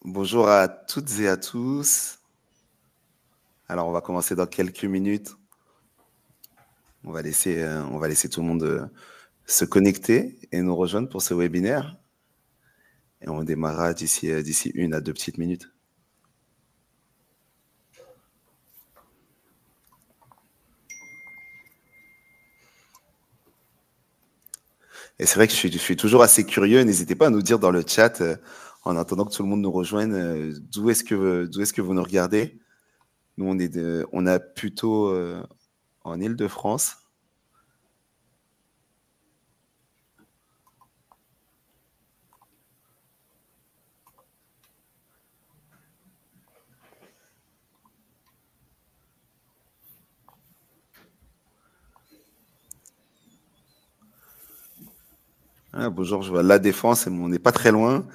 Bonjour à toutes et à tous. Alors, on va commencer dans quelques minutes. On va laisser tout le monde se connecter et nous rejoindre pour ce webinaire. Et on démarrera d'ici 1 à 2 petites minutes. Et c'est vrai que je suis toujours assez curieux. N'hésitez pas à nous dire dans le chat, en attendant que tout le monde nous rejoigne, d'où est-ce que vous nous regardez. Nous, on a plutôt en Île-de-France. Ah, bonjour, je vois La Défense, on n'est pas très loin.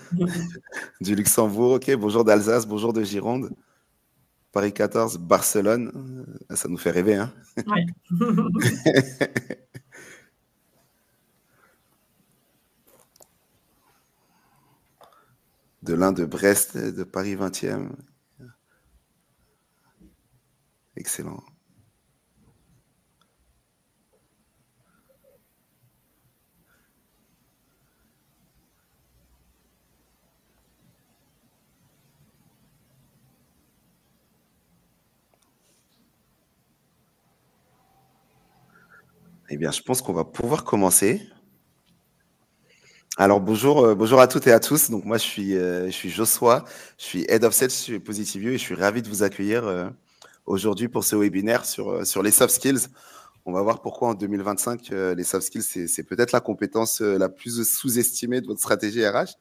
Du Luxembourg, ok. Bonjour d'Alsace, bonjour de Gironde. Paris 14, Barcelone. Ça nous fait rêver, hein. Ouais. De l'un de Brest, de Paris 20e. Excellent. Eh bien, je pense qu'on va pouvoir commencer. Alors, bonjour à toutes et à tous. Donc, moi, je suis Joshua, je suis Head of Sales chez Positivio et je suis ravi de vous accueillir aujourd'hui pour ce webinaire sur les soft skills. On va voir pourquoi en 2025, les soft skills, c'est peut-être la compétence la plus sous-estimée de votre stratégie RH.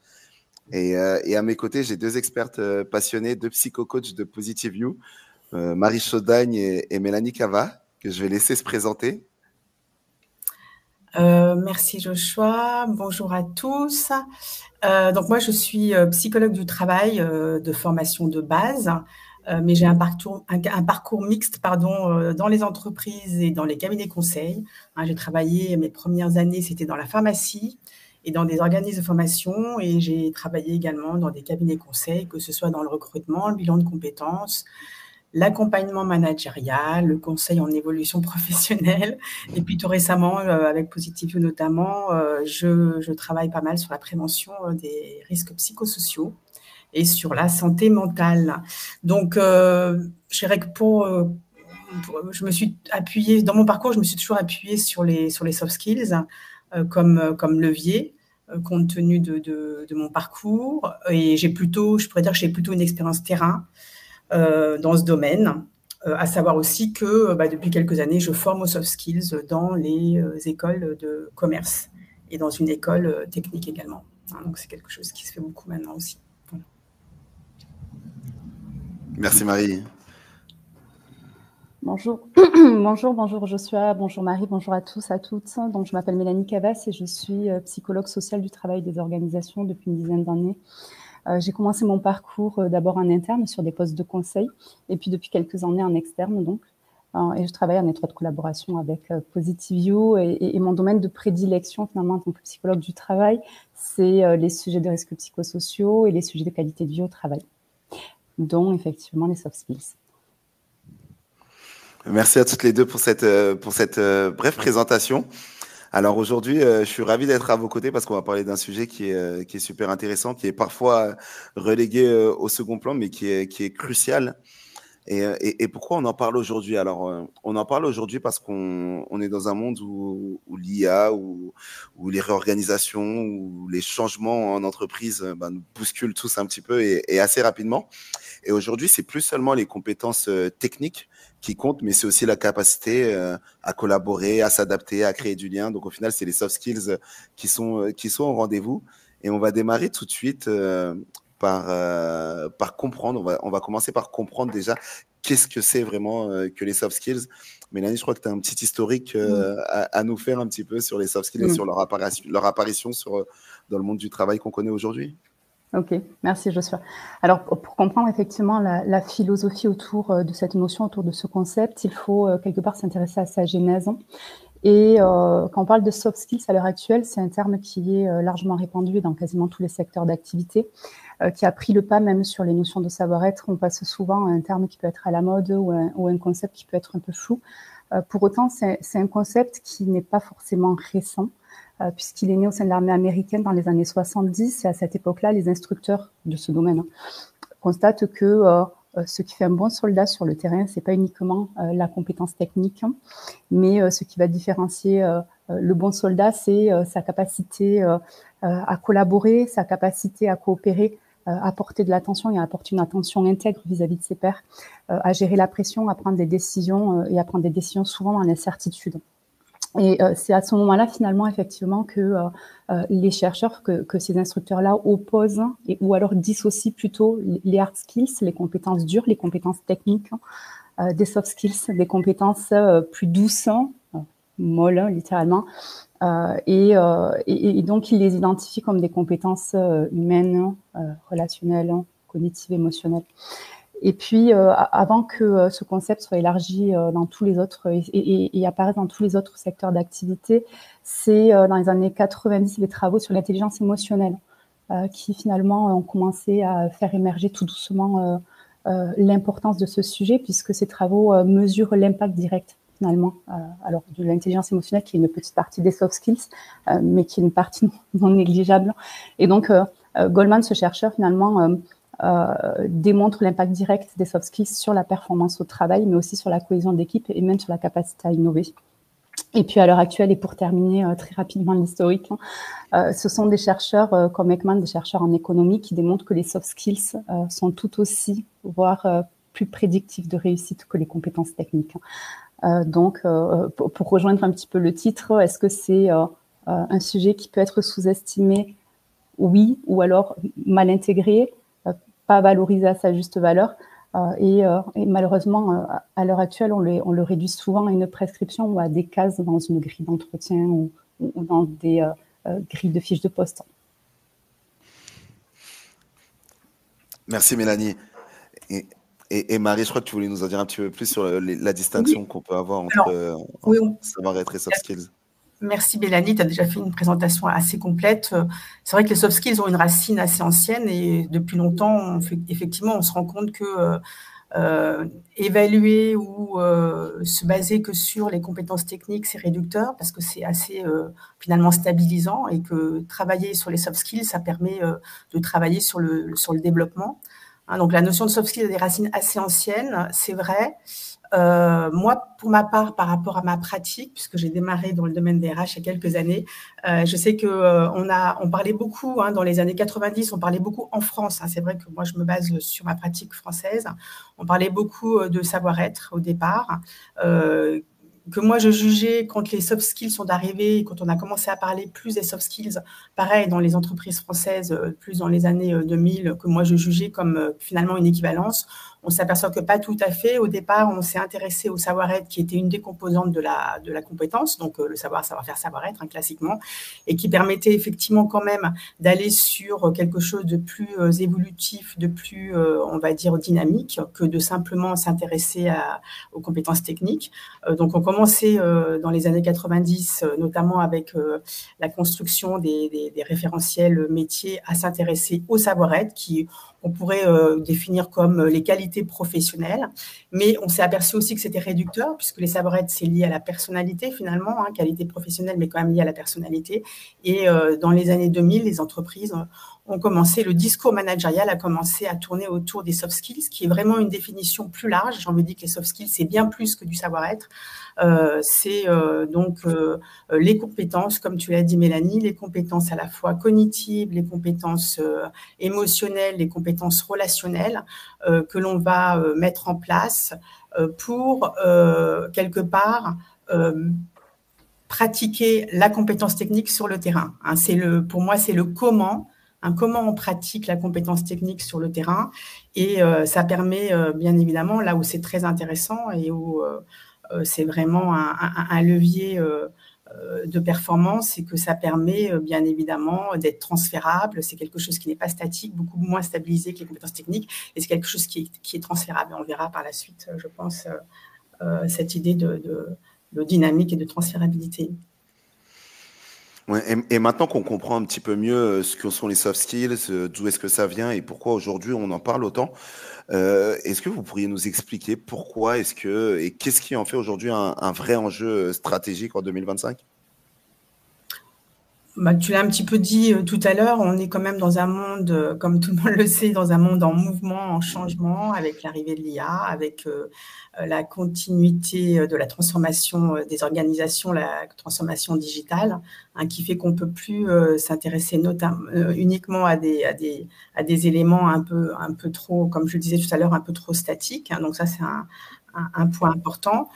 Et à mes côtés, j'ai deux expertes passionnées, deux psycho-coachs de Positivio, Marie Chaudagne et Mélanie Cava, que je vais laisser se présenter. Merci Joshua, bonjour à tous. Donc moi je suis psychologue du travail de formation de base, mais j'ai un parcours mixte dans les entreprises et dans les cabinets conseils. J'ai travaillé, mes premières années c'était dans la pharmacie et dans des organismes de formation, et j'ai travaillé également dans des cabinets conseils, que ce soit dans le recrutement, le bilan de compétences, l'accompagnement managérial, le conseil en évolution professionnelle. Et puis tout récemment, avec Positivio notamment, je travaille pas mal sur la prévention des risques psychosociaux et sur la santé mentale. Donc, je dirais que je me suis appuyée, dans mon parcours, je me suis toujours appuyée sur les soft skills comme levier, compte tenu de mon parcours. Et je pourrais dire que j'ai plutôt une expérience terrain dans ce domaine, à savoir aussi que depuis quelques années, je forme aux soft skills dans les écoles de commerce et dans une école technique également. Donc, c'est quelque chose qui se fait beaucoup maintenant aussi. Voilà. Merci Marie. Bonjour, bonjour Joshua, bonjour Marie, bonjour à tous, à toutes. Donc, je m'appelle Mélanie Cavas et je suis psychologue sociale du travail des organisations depuis une dizaine d'années. J'ai commencé mon parcours d'abord en interne sur des postes de conseil et puis depuis quelques années en externe donc. Et je travaille en étroite collaboration avec Positivio et mon domaine de prédilection finalement en tant que psychologue du travail, c'est les sujets de risques psychosociaux et les sujets de qualité de vie au travail, dont effectivement les soft skills. Merci à toutes les deux pour cette brève présentation. Alors aujourd'hui, je suis ravi d'être à vos côtés parce qu'on va parler d'un sujet qui est super intéressant, qui est parfois relégué au second plan, mais qui est crucial. Et pourquoi on en parle aujourd'hui? Alors, on en parle aujourd'hui parce qu'on est dans un monde où l'IA, où les réorganisations, où les changements en entreprise nous bousculent tous un petit peu et assez rapidement. Et aujourd'hui, c'est plus seulement les compétences techniques qui comptent, mais c'est aussi la capacité à collaborer, à s'adapter, à créer du lien. Donc, au final, c'est les soft skills qui sont au rendez-vous. Et on va démarrer tout de suite par comprendre. On va commencer par comprendre déjà qu'est-ce que c'est vraiment que les soft skills. Mélanie, je crois que tu as un petit historique à nous faire un petit peu sur les soft skills et sur leur apparition dans le monde du travail qu'on connaît aujourd'hui. Ok, merci Joshua. Alors, pour comprendre effectivement la philosophie autour de cette notion, autour de ce concept, il faut quelque part s'intéresser à sa genèse. Et quand on parle de soft skills à l'heure actuelle, c'est un terme qui est largement répandu dans quasiment tous les secteurs d'activité, qui a pris le pas même sur les notions de savoir-être. On passe souvent à un terme qui peut être à la mode ou un concept qui peut être un peu flou. Pour autant, c'est un concept qui n'est pas forcément récent, puisqu'il est né au sein de l'armée américaine dans les années 70. Et à cette époque-là, les instructeurs de ce domaine constatent que ce qui fait un bon soldat sur le terrain, c'est pas uniquement la compétence technique, mais ce qui va différencier le bon soldat, c'est sa capacité à collaborer, sa capacité à coopérer, à porter de l'attention et à apporter une attention intègre vis-à-vis de ses pairs, à gérer la pression, à prendre des décisions et à prendre des décisions souvent dans l'incertitude. Et c'est à ce moment-là, finalement, effectivement, que les chercheurs, que ces instructeurs-là opposent ou alors dissocient plutôt les hard skills, les compétences dures, les compétences techniques, des soft skills, des compétences plus douces, molles, littéralement. Et donc, ils les identifient comme des compétences humaines, relationnelles, cognitives, émotionnelles. Et puis, avant que ce concept soit élargi dans tous les autres et apparaisse dans tous les autres secteurs d'activité, c'est dans les années 90 les travaux sur l'intelligence émotionnelle qui finalement ont commencé à faire émerger tout doucement l'importance de ce sujet, puisque ces travaux mesurent l'impact direct finalement alors de l'intelligence émotionnelle, qui est une petite partie des soft skills, mais qui est une partie non négligeable. Et donc, Goleman, ce chercheur, finalement, démontre l'impact direct des soft skills sur la performance au travail, mais aussi sur la cohésion d'équipe et même sur la capacité à innover. Et puis à l'heure actuelle, et pour terminer très rapidement l'historique, ce sont des chercheurs comme Ekman, des chercheurs en économie, qui démontrent que les soft skills sont tout aussi, voire plus prédictifs de réussite que les compétences techniques. Donc, pour rejoindre un petit peu le titre, est-ce que c'est un sujet qui peut être sous-estimé? Oui, ou alors mal intégré, pas valorisé à sa juste valeur. Et malheureusement, à l'heure actuelle, on le réduit souvent à une prescription ou à des cases dans une grille d'entretien ou dans des grilles de fiches de poste. Merci Mélanie. Et Marie, je crois que tu voulais nous en dire un petit peu plus sur la distinction qu'on peut avoir entre savoir-être et soft skills. Merci Mélanie, tu as déjà fait une présentation assez complète. C'est vrai que les soft skills ont une racine assez ancienne et depuis longtemps, effectivement, on se rend compte que évaluer ou se baser que sur les compétences techniques, c'est réducteur parce que c'est assez finalement stabilisant, et que travailler sur les soft skills, ça permet de travailler sur le développement. Donc la notion de soft skills a des racines assez anciennes, c'est vrai. Moi, pour ma part, par rapport à ma pratique, puisque j'ai démarré dans le domaine des RH il y a quelques années, je sais que on parlait beaucoup dans les années 90, on parlait beaucoup en France. C'est vrai que moi, je me base sur ma pratique française. On parlait beaucoup de savoir-être au départ. Que moi, je jugeais quand les soft skills sont arrivés, quand on a commencé à parler plus des soft skills, pareil, dans les entreprises françaises, plus dans les années 2000, que moi, je jugeais comme finalement une équivalence. On s'aperçoit que pas tout à fait. Au départ, on s'est intéressé au savoir-être, qui était une des composantes de la compétence, donc le savoir-faire, savoir-être, classiquement, et qui permettait effectivement quand même d'aller sur quelque chose de plus évolutif, de plus, on va dire, dynamique, que de simplement s'intéresser aux compétences techniques. Donc, on commençait dans les années 90, notamment avec la construction des référentiels métiers, à s'intéresser au savoir-être, qui on pourrait définir comme les qualités professionnelles, mais on s'est aperçu aussi que c'était réducteur, puisque les savoir-être, c'est lié à la personnalité finalement, qualité professionnelle, mais quand même lié à la personnalité. Et dans les années 2000, les entreprises ont commencé, le discours managérial a commencé à tourner autour des soft skills, qui est vraiment une définition plus large. J'en me dis que les soft skills, c'est bien plus que du savoir-être. C'est donc les compétences, comme tu l'as dit Mélanie, les compétences à la fois cognitives, les compétences émotionnelles, les compétences relationnelles que l'on va mettre en place pour quelque part pratiquer la compétence technique sur le terrain. Pour moi, c'est le comment. Comment on pratique la compétence technique sur le terrain, et ça permet bien évidemment, là où c'est très intéressant et où c'est vraiment un levier de performance, et que ça permet bien évidemment d'être transférable. C'est quelque chose qui n'est pas statique, beaucoup moins stabilisé que les compétences techniques, et c'est quelque chose qui est transférable. On verra par la suite, je pense, cette idée dynamique et de transférabilité. Ouais, et maintenant qu'on comprend un petit peu mieux ce que sont les soft skills, d'où est-ce que ça vient et pourquoi aujourd'hui on en parle autant, est-ce que vous pourriez nous expliquer pourquoi est-ce que et qu'est-ce qui en fait aujourd'hui un vrai enjeu stratégique en 2025? Bah, tu l'as un petit peu dit tout à l'heure, on est quand même dans un monde, comme tout le monde le sait, dans un monde en mouvement, en changement, avec l'arrivée de l'IA, avec la continuité de la transformation des organisations, la transformation digitale, hein, qui fait qu'on ne peut plus s'intéresser uniquement à des éléments un peu trop, comme je le disais tout à l'heure, un peu trop statiques. Hein, donc ça, c'est un point important.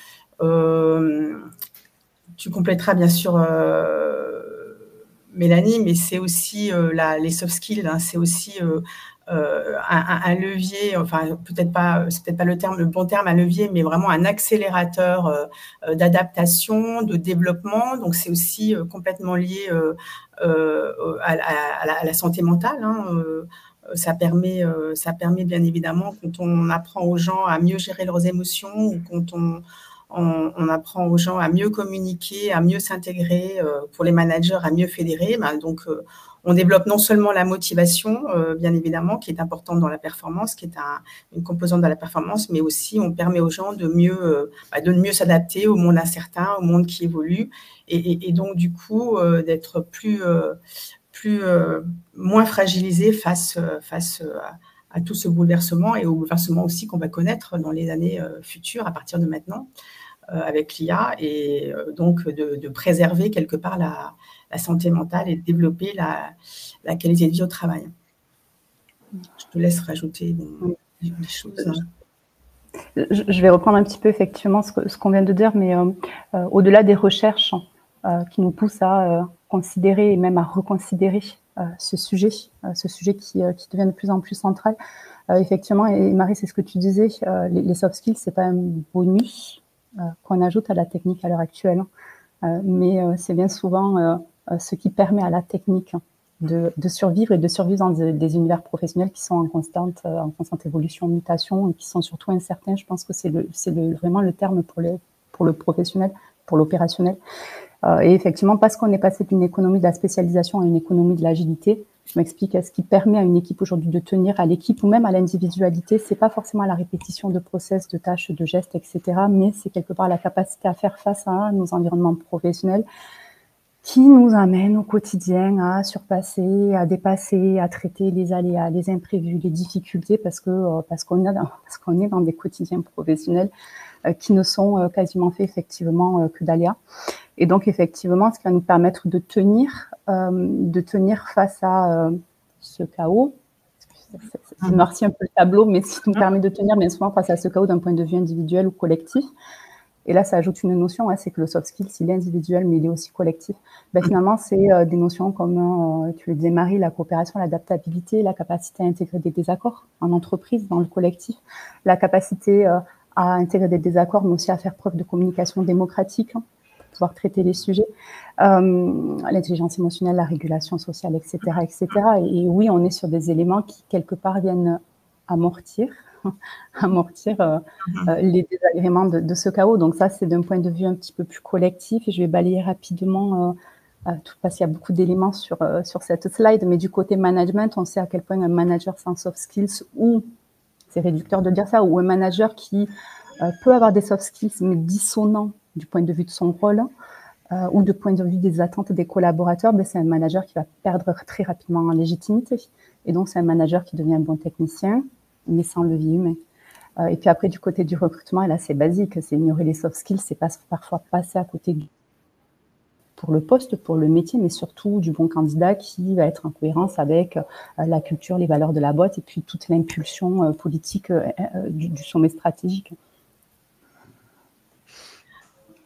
Tu compléteras bien sûr Mélanie, mais c'est aussi les soft skills, hein, c'est aussi un levier, enfin peut-être pas, c'est peut-être pas le bon terme, un levier, mais vraiment un accélérateur d'adaptation, de développement. Donc c'est aussi complètement lié à la santé mentale. Hein, ça permet bien évidemment, quand on apprend aux gens à mieux gérer leurs émotions, ou quand on apprend aux gens à mieux communiquer, à mieux s'intégrer, pour les managers à mieux fédérer. Donc, on développe non seulement la motivation, bien évidemment, qui est importante dans la performance, qui est une composante de la performance, mais aussi on permet aux gens de mieux s'adapter au monde incertain, au monde qui évolue, et donc du coup d'être moins fragilisé face à tout ce bouleversement, et au bouleversement aussi qu'on va connaître dans les années futures à partir de maintenant. Avec l'IA, et donc de préserver quelque part la santé mentale et de développer la qualité de vie au travail. Je te laisse rajouter des choses. Je vais reprendre un petit peu effectivement ce qu'on vient de dire, mais au-delà des recherches qui nous poussent à considérer et même à reconsidérer ce sujet qui devient de plus en plus central. Effectivement, et Marie, c'est ce que tu disais, les soft skills, c'est pas un bonus qu'on ajoute à la technique à l'heure actuelle, mais c'est bien souvent ce qui permet à la technique de survivre, et de survivre dans des univers professionnels qui sont en constante évolution, mutation, et qui sont surtout incertains. Je pense que c'est vraiment le terme pour le professionnel, pour l'opérationnel. Et effectivement, parce qu'on est passé d'une économie de la spécialisation à une économie de l'agilité, je m'explique, ce qui permet à une équipe aujourd'hui de tenir, à l'équipe ou même à l'individualité, c'est pas forcément la répétition de process, de tâches, de gestes, etc., mais c'est quelque part la capacité à faire face à nos environnements professionnels qui nous amènent au quotidien à surpasser, à dépasser, à traiter les aléas, les imprévus, les difficultés, parce qu'on est dans des quotidiens professionnels qui ne sont quasiment faits effectivement que d'aléas. Et donc effectivement, ce qui va nous permettre de tenir face à ce chaos. Ça noircit un peu le tableau, mais ce qui nous permet de tenir bien souvent face à ce chaos d'un point de vue individuel ou collectif. Et là, ça ajoute une notion, c'est que le soft skill, il est individuel, mais il est aussi collectif. Finalement, c'est des notions comme, tu le disais Marie, la coopération, l'adaptabilité, la capacité à intégrer des désaccords en entreprise, dans le collectif, la capacité à intégrer des désaccords, mais aussi à faire preuve de communication démocratique, pour pouvoir traiter les sujets, l'intelligence émotionnelle, la régulation sociale, etc., etc. Et oui, on est sur des éléments qui, quelque part, viennent amortir les désagréments de ce chaos. Donc ça, c'est d'un point de vue un petit peu plus collectif, et je vais balayer rapidement tout, parce qu'il y a beaucoup d'éléments sur cette slide, mais du côté management, on sait à quel point un manager sans soft skills, ou c'est réducteur de dire ça, ou un manager qui peut avoir des soft skills mais dissonant du point de vue de son rôle, ou du point de vue des attentes des collaborateurs, c'est un manager qui va perdre très rapidement en légitimité. Et donc, c'est un manager qui devient un bon technicien, mais sans levier humain. Et puis après, du côté du recrutement, et là, c'est basique, c'est ignorer les soft skills, c'est parfois passer à côté pour le poste, pour le métier, mais surtout du bon candidat qui va être en cohérence avec la culture, les valeurs de la boîte, et puis toute l'impulsion politique du sommet stratégique.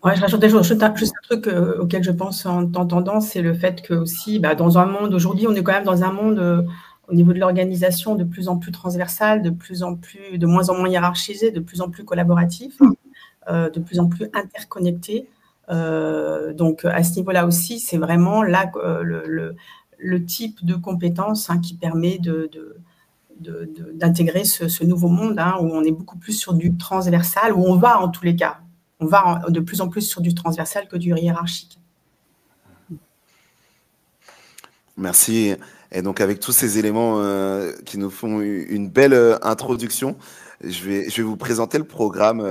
Ouais, je rajoute juste un truc auquel je pense en t'entendant, c'est le fait que aussi, dans un monde, aujourd'hui, on est quand même dans un monde au niveau de l'organisation de plus en plus transversal, de moins en moins hiérarchisé, de plus en plus collaboratif, de plus en plus interconnecté. Donc, à ce niveau-là aussi, c'est vraiment là le type de compétence qui permet d'intégrer ce nouveau monde, où on est beaucoup plus sur du transversal, où on va en tous les cas. on va de plus en plus sur du transversal que du hiérarchique. Merci. Et donc, avec tous ces éléments qui nous font une belle introduction, je vais vous présenter le programme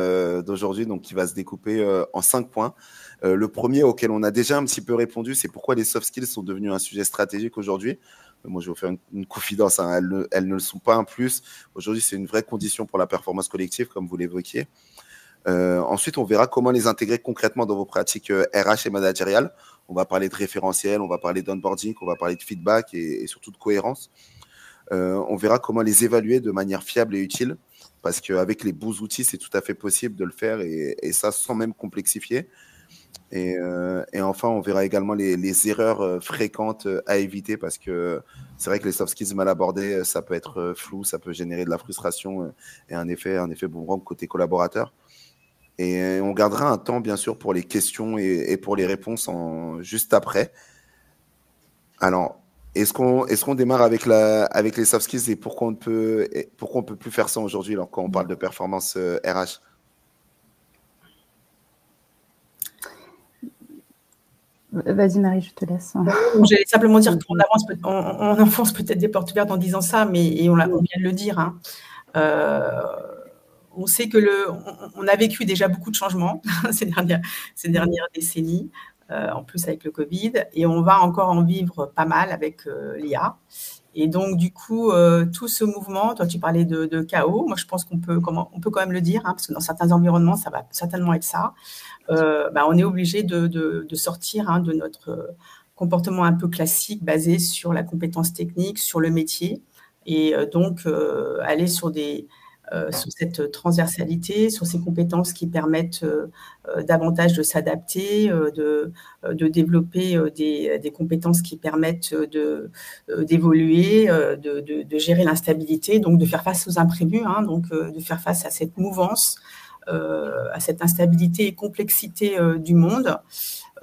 d'aujourd'hui, donc qui va se découper en 5 points. Le premier auquel on a déjà un petit peu répondu, c'est pourquoi les soft skills sont devenus un sujet stratégique aujourd'hui. Moi, je vais vous faire une confidence, hein, elles ne le sont pas un plus. Aujourd'hui, c'est une vraie condition pour la performance collective, comme vous l'évoquiez. Ensuite, on verra comment les intégrer concrètement dans vos pratiques RH et managériales. On va parler de référentiel, on va parler d'onboarding, on va parler de feedback et surtout de cohérence. On verra comment les évaluer de manière fiable et utile, parce qu'avec les bons outils, c'est tout à fait possible de le faire et ça sans même complexifier. Et enfin, on verra également les erreurs fréquentes à éviter, parce que c'est vrai que les soft skills mal abordés, ça peut être flou, ça peut générer de la frustration et un effet boomerang côté collaborateur. Et on gardera un temps, bien sûr, pour les questions et pour les réponses juste après. Alors, est-ce qu'on démarre avec les soft skills et pourquoi on peut plus faire ça aujourd'hui alors quand on parle de performance RH? Vas-y Marie, je te laisse. J'allais simplement dire qu'on enfonce peut-être des portes ouvertes en disant ça, mais on vient de le dire. Hein. On sait on a vécu déjà beaucoup de changements ces dernières décennies, en plus avec le Covid, et on va encore en vivre pas mal avec l'IA. Et donc, du coup, tout ce mouvement, toi, tu parlais de chaos. Moi, je pense qu'on peut quand même le dire, hein, parce que dans certains environnements, ça va certainement être ça. On est obligé de sortir de notre comportement un peu classique basé sur la compétence technique, sur le métier, et donc aller sur cette transversalité, sur ces compétences qui permettent davantage de s'adapter, de développer des compétences qui permettent d'évoluer, de gérer l'instabilité, donc de faire face aux imprévus, donc de faire face à cette mouvance, à cette instabilité et complexité du monde.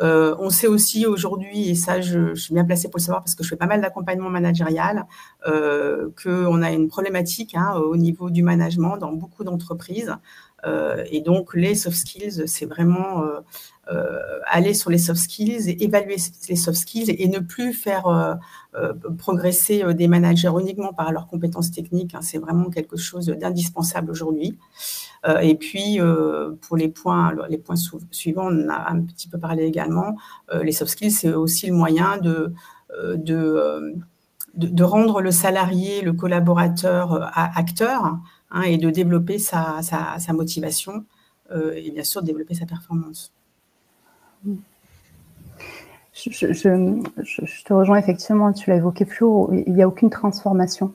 On sait aussi aujourd'hui, et ça je suis bien placée pour le savoir parce que je fais pas mal d'accompagnement managérial, qu'on a une problématique au niveau du management dans beaucoup d'entreprises. Et donc les soft skills, c'est vraiment aller sur les soft skills et évaluer les soft skills et ne plus faire progresser des managers uniquement par leurs compétences techniques. C'est vraiment quelque chose d'indispensable aujourd'hui. Et puis, pour les points suivants, on a un petit peu parlé également, les soft skills, c'est aussi le moyen de rendre le salarié, le collaborateur acteur, et de développer sa motivation et bien sûr de développer sa performance. Je te rejoins effectivement, tu l'as évoqué plus haut, il n'y a aucune transformation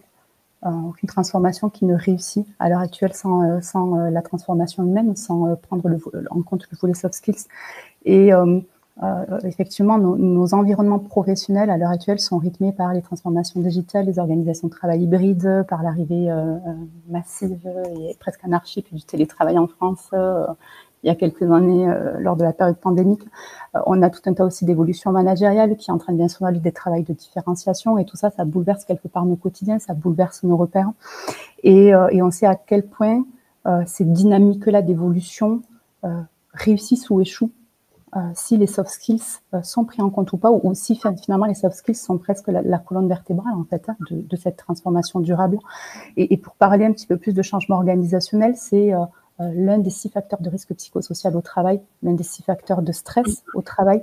qui ne réussit à l'heure actuelle sans la transformation humaine, sans prendre en compte le volet soft skills. Et effectivement, nos environnements professionnels à l'heure actuelle sont rythmés par les transformations digitales, les organisations de travail hybrides, par l'arrivée massive et presque anarchique du télétravail en France. Il y a quelques années, lors de la période pandémique, on a tout un tas aussi d'évolutions managériales qui entraînent bien souvent des travails de différenciation, et tout ça, ça bouleverse quelque part nos quotidiens, ça bouleverse nos repères. Et on sait à quel point ces dynamiques-là d'évolution réussissent ou échouent si les soft skills sont pris en compte ou pas, ou si finalement les soft skills sont presque la colonne vertébrale en fait de cette transformation durable. Et pour parler un petit peu plus de changement organisationnel, c'est l'un des 6 facteurs de risque psychosocial au travail, l'un des 6 facteurs de stress au travail,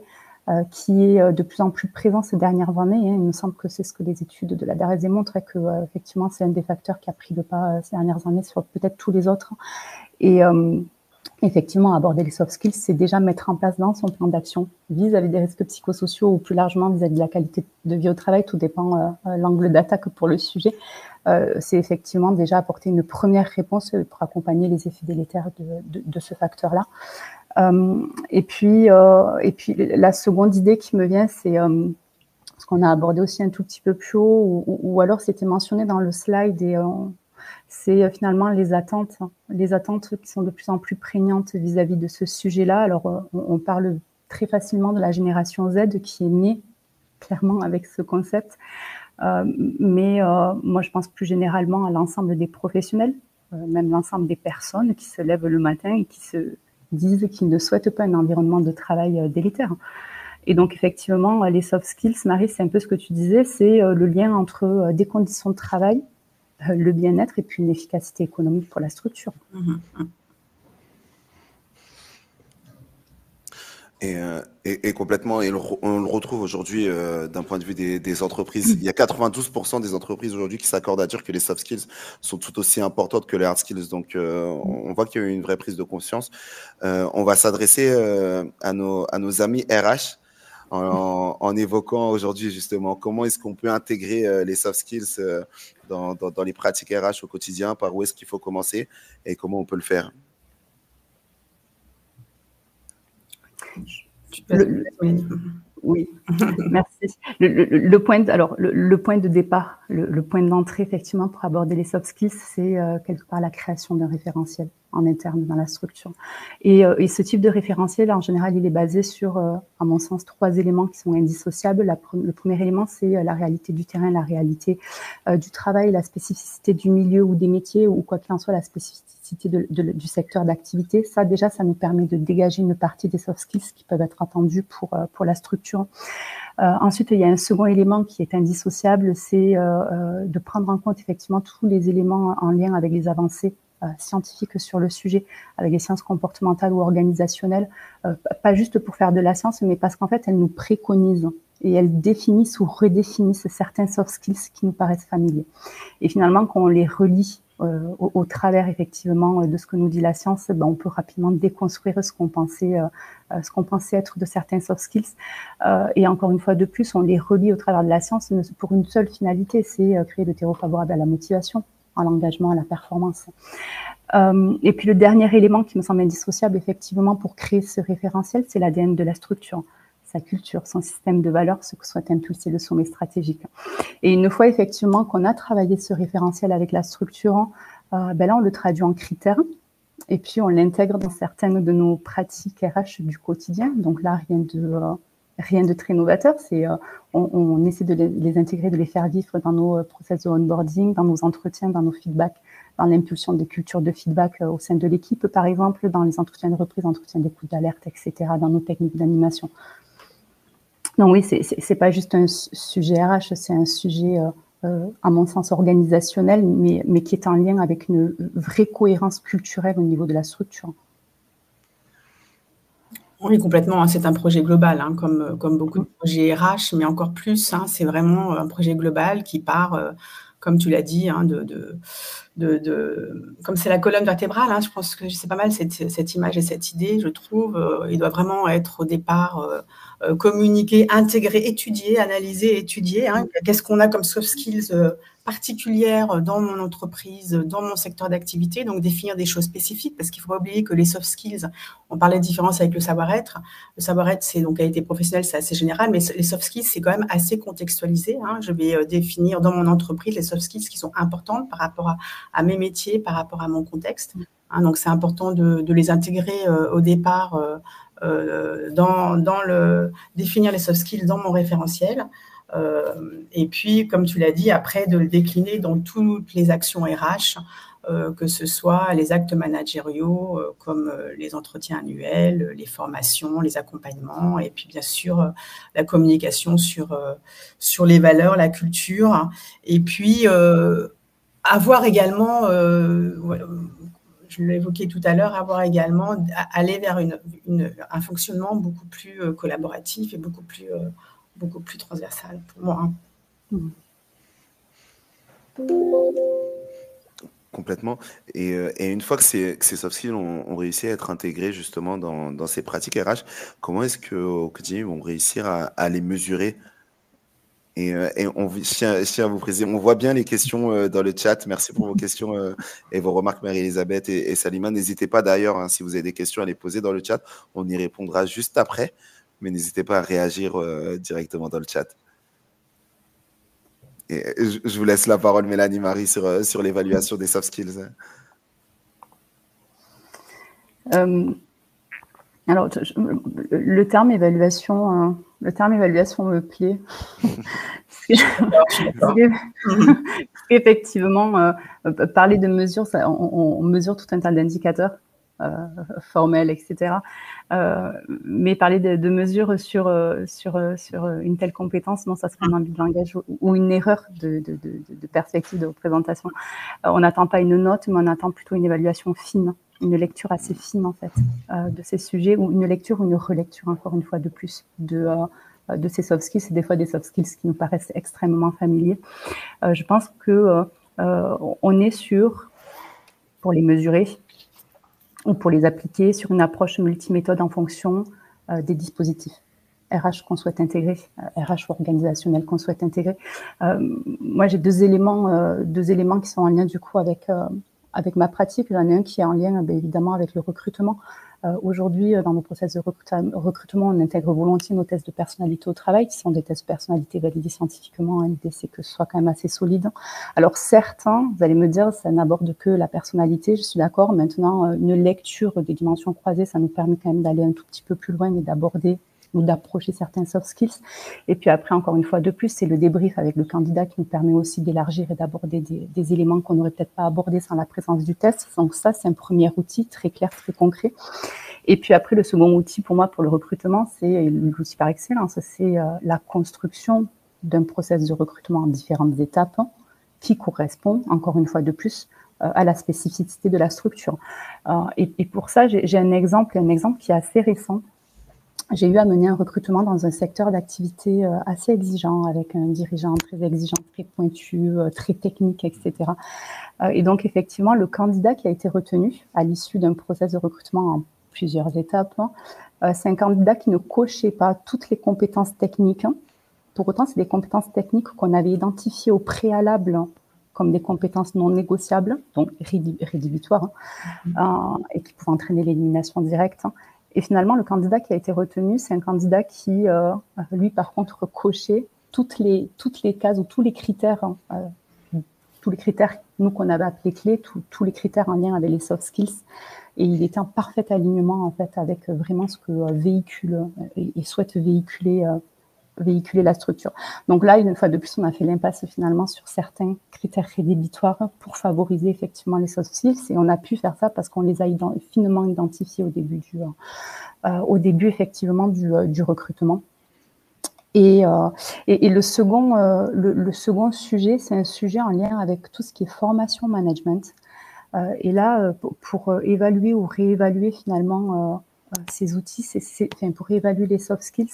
qui est de plus en plus présent ces dernières années. Il me semble que c'est ce que les études de la DARES montrent, que effectivement c'est un des facteurs qui a pris le pas ces dernières années sur peut-être tous les autres. Et effectivement, aborder les soft skills, c'est déjà mettre en place dans son plan d'action vis-à-vis des risques psychosociaux ou plus largement vis-à-vis de la qualité de vie au travail, tout dépend l'angle d'attaque pour le sujet. C'est effectivement déjà apporter une première réponse pour accompagner les effets délétères de ce facteur-là. Et puis la seconde idée qui me vient, c'est ce qu'on a abordé aussi un tout petit peu plus haut, ou alors c'était mentionné dans le slide, et c'est finalement les attentes qui sont de plus en plus prégnantes vis-à-vis de ce sujet-là. Alors, on parle très facilement de la génération Z qui est née clairement avec ce concept, mais moi, je pense plus généralement à l'ensemble des professionnels, même l'ensemble des personnes qui se lèvent le matin et qui se disent qu'ils ne souhaitent pas un environnement de travail délétère. Et donc, effectivement, les soft skills, Marie, c'est un peu ce que tu disais, c'est le lien entre des conditions de travail, le bien-être et puis une efficacité économique pour la structure. Et complètement, et on le retrouve aujourd'hui d'un point de vue des entreprises. Il y a 92% des entreprises aujourd'hui qui s'accordent à dire que les soft skills sont tout aussi importantes que les hard skills. Donc, on voit qu'il y a eu une vraie prise de conscience. On va s'adresser à nos amis RH en évoquant aujourd'hui justement comment est-ce qu'on peut intégrer les soft skills dans les pratiques RH au quotidien, par où est-ce qu'il faut commencer et comment on peut le faire. Oui, merci. Le point de départ, le point d'entrée, effectivement, pour aborder les soft skills, c'est quelque part la création d'un référentiel en interne dans la structure. Et ce type de référentiel, en général, il est basé sur, à mon sens, 3 éléments qui sont indissociables. Le premier élément, c'est la réalité du terrain, la réalité du travail, la spécificité du milieu ou des métiers, ou quoi qu'il en soit, la spécificité du secteur d'activité. Ça, déjà, ça nous permet de dégager une partie des soft skills qui peuvent être attendus pour la structure. Ensuite, il y a un second élément qui est indissociable, c'est de prendre en compte effectivement tous les éléments en lien avec les avancées scientifiques sur le sujet, avec les sciences comportementales ou organisationnelles, pas juste pour faire de la science, mais parce qu'en fait, elles nous préconisent et elles définissent ou redéfinissent certains soft skills qui nous paraissent familiers. Et finalement, quand on les relie au travers effectivement de ce que nous dit la science, on peut rapidement déconstruire ce qu'on pensait être de certains soft skills. Et encore une fois de plus, on les relie au travers de la science pour une seule finalité, c'est créer le terreau favorable à la motivation, à l'engagement, à la performance. Et puis le dernier élément qui me semble indissociable effectivement pour créer ce référentiel, c'est l'ADN de la structure, sa culture, son système de valeurs, ce que souhaite impulser le sommet stratégique. Et une fois effectivement qu'on a travaillé ce référentiel avec la structure, là on le traduit en critères et puis on l'intègre dans certaines de nos pratiques RH du quotidien. Donc là, rien de très novateur, c'est on essaie de les intégrer, de les faire vivre dans nos process de onboarding, dans nos entretiens, dans nos feedbacks, dans l'impulsion des cultures de feedback au sein de l'équipe, par exemple, dans les entretiens de reprise, entretiens d'écoute d'alerte, etc., dans nos techniques d'animation. Donc oui, c'est pas juste un sujet RH, c'est un sujet, à mon sens, organisationnel, mais qui est en lien avec une vraie cohérence culturelle au niveau de la structure. Oui, complètement. C'est un projet global, comme beaucoup de projets RH, mais encore plus, c'est vraiment un projet global qui part, comme tu l'as dit, comme c'est la colonne vertébrale, je pense que c'est pas mal cette image et cette idée, je trouve. Il doit vraiment être au départ communiqué, intégré, étudié, analysé, étudié. Qu'est-ce qu'on a comme soft skills particulières dans mon entreprise, dans mon secteur d'activité, donc définir des choses spécifiques, parce qu'il ne faut pas oublier que les soft skills, on parlait de différence avec le savoir-être. Le savoir-être, c'est donc qualité professionnelle, c'est assez général, mais les soft skills, c'est quand même assez contextualisé. Je vais définir dans mon entreprise les soft skills qui sont importantes par rapport à mes métiers, par rapport à mon contexte. Donc, c'est important de les intégrer au départ définir les soft skills dans mon référentiel. Et puis, comme tu l'as dit, après, de le décliner dans toutes les actions RH, que ce soit les actes managériaux, comme les entretiens annuels, les formations, les accompagnements, et puis bien sûr, la communication sur les valeurs, la culture. Et puis, avoir également, je l'ai évoqué tout à l'heure, aller vers un fonctionnement beaucoup plus collaboratif et beaucoup plus transversal pour moi. Complètement. Et une fois que ces soft skills ont réussi à être intégrés justement dans ces pratiques RH, comment est-ce qu'au quotidien, ils vont réussir à les mesurer? Et je tiens à vous préciser, on voit bien les questions dans le chat. Merci pour vos questions et vos remarques, Marie-Elisabeth et Salima. N'hésitez pas d'ailleurs, si vous avez des questions, à les poser dans le chat. On y répondra juste après, mais n'hésitez pas à réagir directement dans le chat. Et je vous laisse la parole, Mélanie, Marie, sur l'évaluation des soft skills. Alors, le terme évaluation me plaît. Effectivement, parler de mesure, on mesure tout un tas d'indicateurs formelles, etc. Mais parler de mesures sur une telle compétence, non, ça serait un abus de langage ou une erreur de perspective de représentation. On n'attend pas une note, mais on attend plutôt une évaluation fine, une lecture assez fine en fait de ces sujets, ou une lecture ou une relecture encore une fois de plus de ces soft skills, et des fois des soft skills qui nous paraissent extrêmement familiers. Je pense que on est sur, pour les mesurer ou pour les appliquer, sur une approche multiméthode en fonction des dispositifs RH qu'on souhaite intégrer, RH organisationnel qu'on souhaite intégrer. Moi, j'ai deux éléments qui sont en lien du coup avec ma pratique. J'en ai un qui est en lien évidemment avec le recrutement. Aujourd'hui, dans nos process de recrutement, on intègre volontiers nos tests de personnalité au travail, qui sont des tests de personnalité validés scientifiquement. L'idée, c'est que ce soit quand même assez solide. Alors certes, vous allez me dire, ça n'aborde que la personnalité, je suis d'accord. Maintenant, une lecture des dimensions croisées, ça nous permet quand même d'aller un tout petit peu plus loin et d'aborder ou d'approcher certains soft skills. Et puis après, encore une fois de plus, c'est le débrief avec le candidat qui nous permet aussi d'élargir et d'aborder des éléments qu'on n'aurait peut-être pas abordés sans la présence du test. Donc ça, c'est un premier outil très clair, très concret. Et puis après, le second outil pour moi, pour le recrutement, c'est l'outil par excellence, c'est la construction d'un process de recrutement en différentes étapes qui correspond, encore une fois de plus, à la spécificité de la structure. Et pour ça, j'ai un exemple qui est assez récent. J'ai eu à mener un recrutement dans un secteur d'activité assez exigeant, avec un dirigeant très exigeant, très pointu, très technique, etc. Et donc, effectivement, le candidat qui a été retenu à l'issue d'un process de recrutement en plusieurs étapes, c'est un candidat qui ne cochait pas toutes les compétences techniques. Pour autant, c'est des compétences techniques qu'on avait identifiées au préalable comme des compétences non négociables, donc rédhibitoires, et qui pouvaient entraîner l'élimination directe. Et finalement, le candidat qui a été retenu, c'est un candidat qui, lui, par contre, cochait toutes les cases ou tous les critères, nous, qu'on avait appelés clés, tous les critères en lien avec les soft skills. Et il était en parfait alignement, en fait, avec vraiment ce que véhicule et souhaite véhiculer la structure. Donc là, une fois de plus, on a fait l'impasse finalement sur certains critères rédhibitoires pour favoriser effectivement les soft skills, et on a pu faire ça parce qu'on les a finement identifiés au début effectivement du recrutement. Et le second sujet, c'est un sujet en lien avec tout ce qui est formation management. Et là, pour évaluer ou réévaluer finalement ces outils, pour évaluer les soft skills,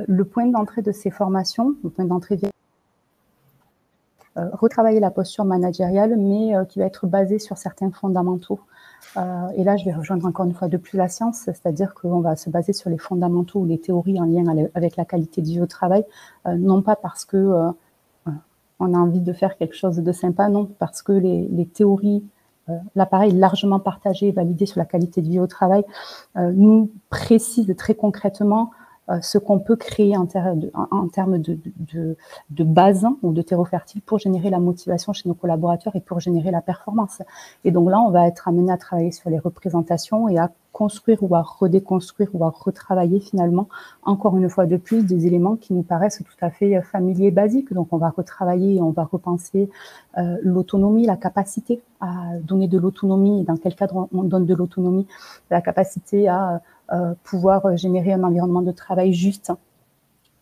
le point d'entrée de ces formations, le point d'entrée retravailler la posture managériale, mais qui va être basée sur certains fondamentaux. Et là, je vais rejoindre encore une fois de plus la science, c'est-à-dire qu'on va se baser sur les fondamentaux ou les théories en lien avec la qualité de vie au travail, non pas parce que on a envie de faire quelque chose de sympa, non, parce que les théories, l'appareil largement partagé et validé sur la qualité de vie au travail, nous précise très concrètement ce qu'on peut créer en termes de base ou de terreau fertile pour générer la motivation chez nos collaborateurs et pour générer la performance. Et donc là, on va être amené à travailler sur les représentations et à construire ou à redéconstruire ou à retravailler finalement, encore une fois de plus, des éléments qui nous paraissent tout à fait familiers et basiques. Donc on va retravailler et on va repenser l'autonomie, la capacité à donner de l'autonomie, et dans quel cadre on donne de l'autonomie, la capacité à pouvoir générer un environnement de travail juste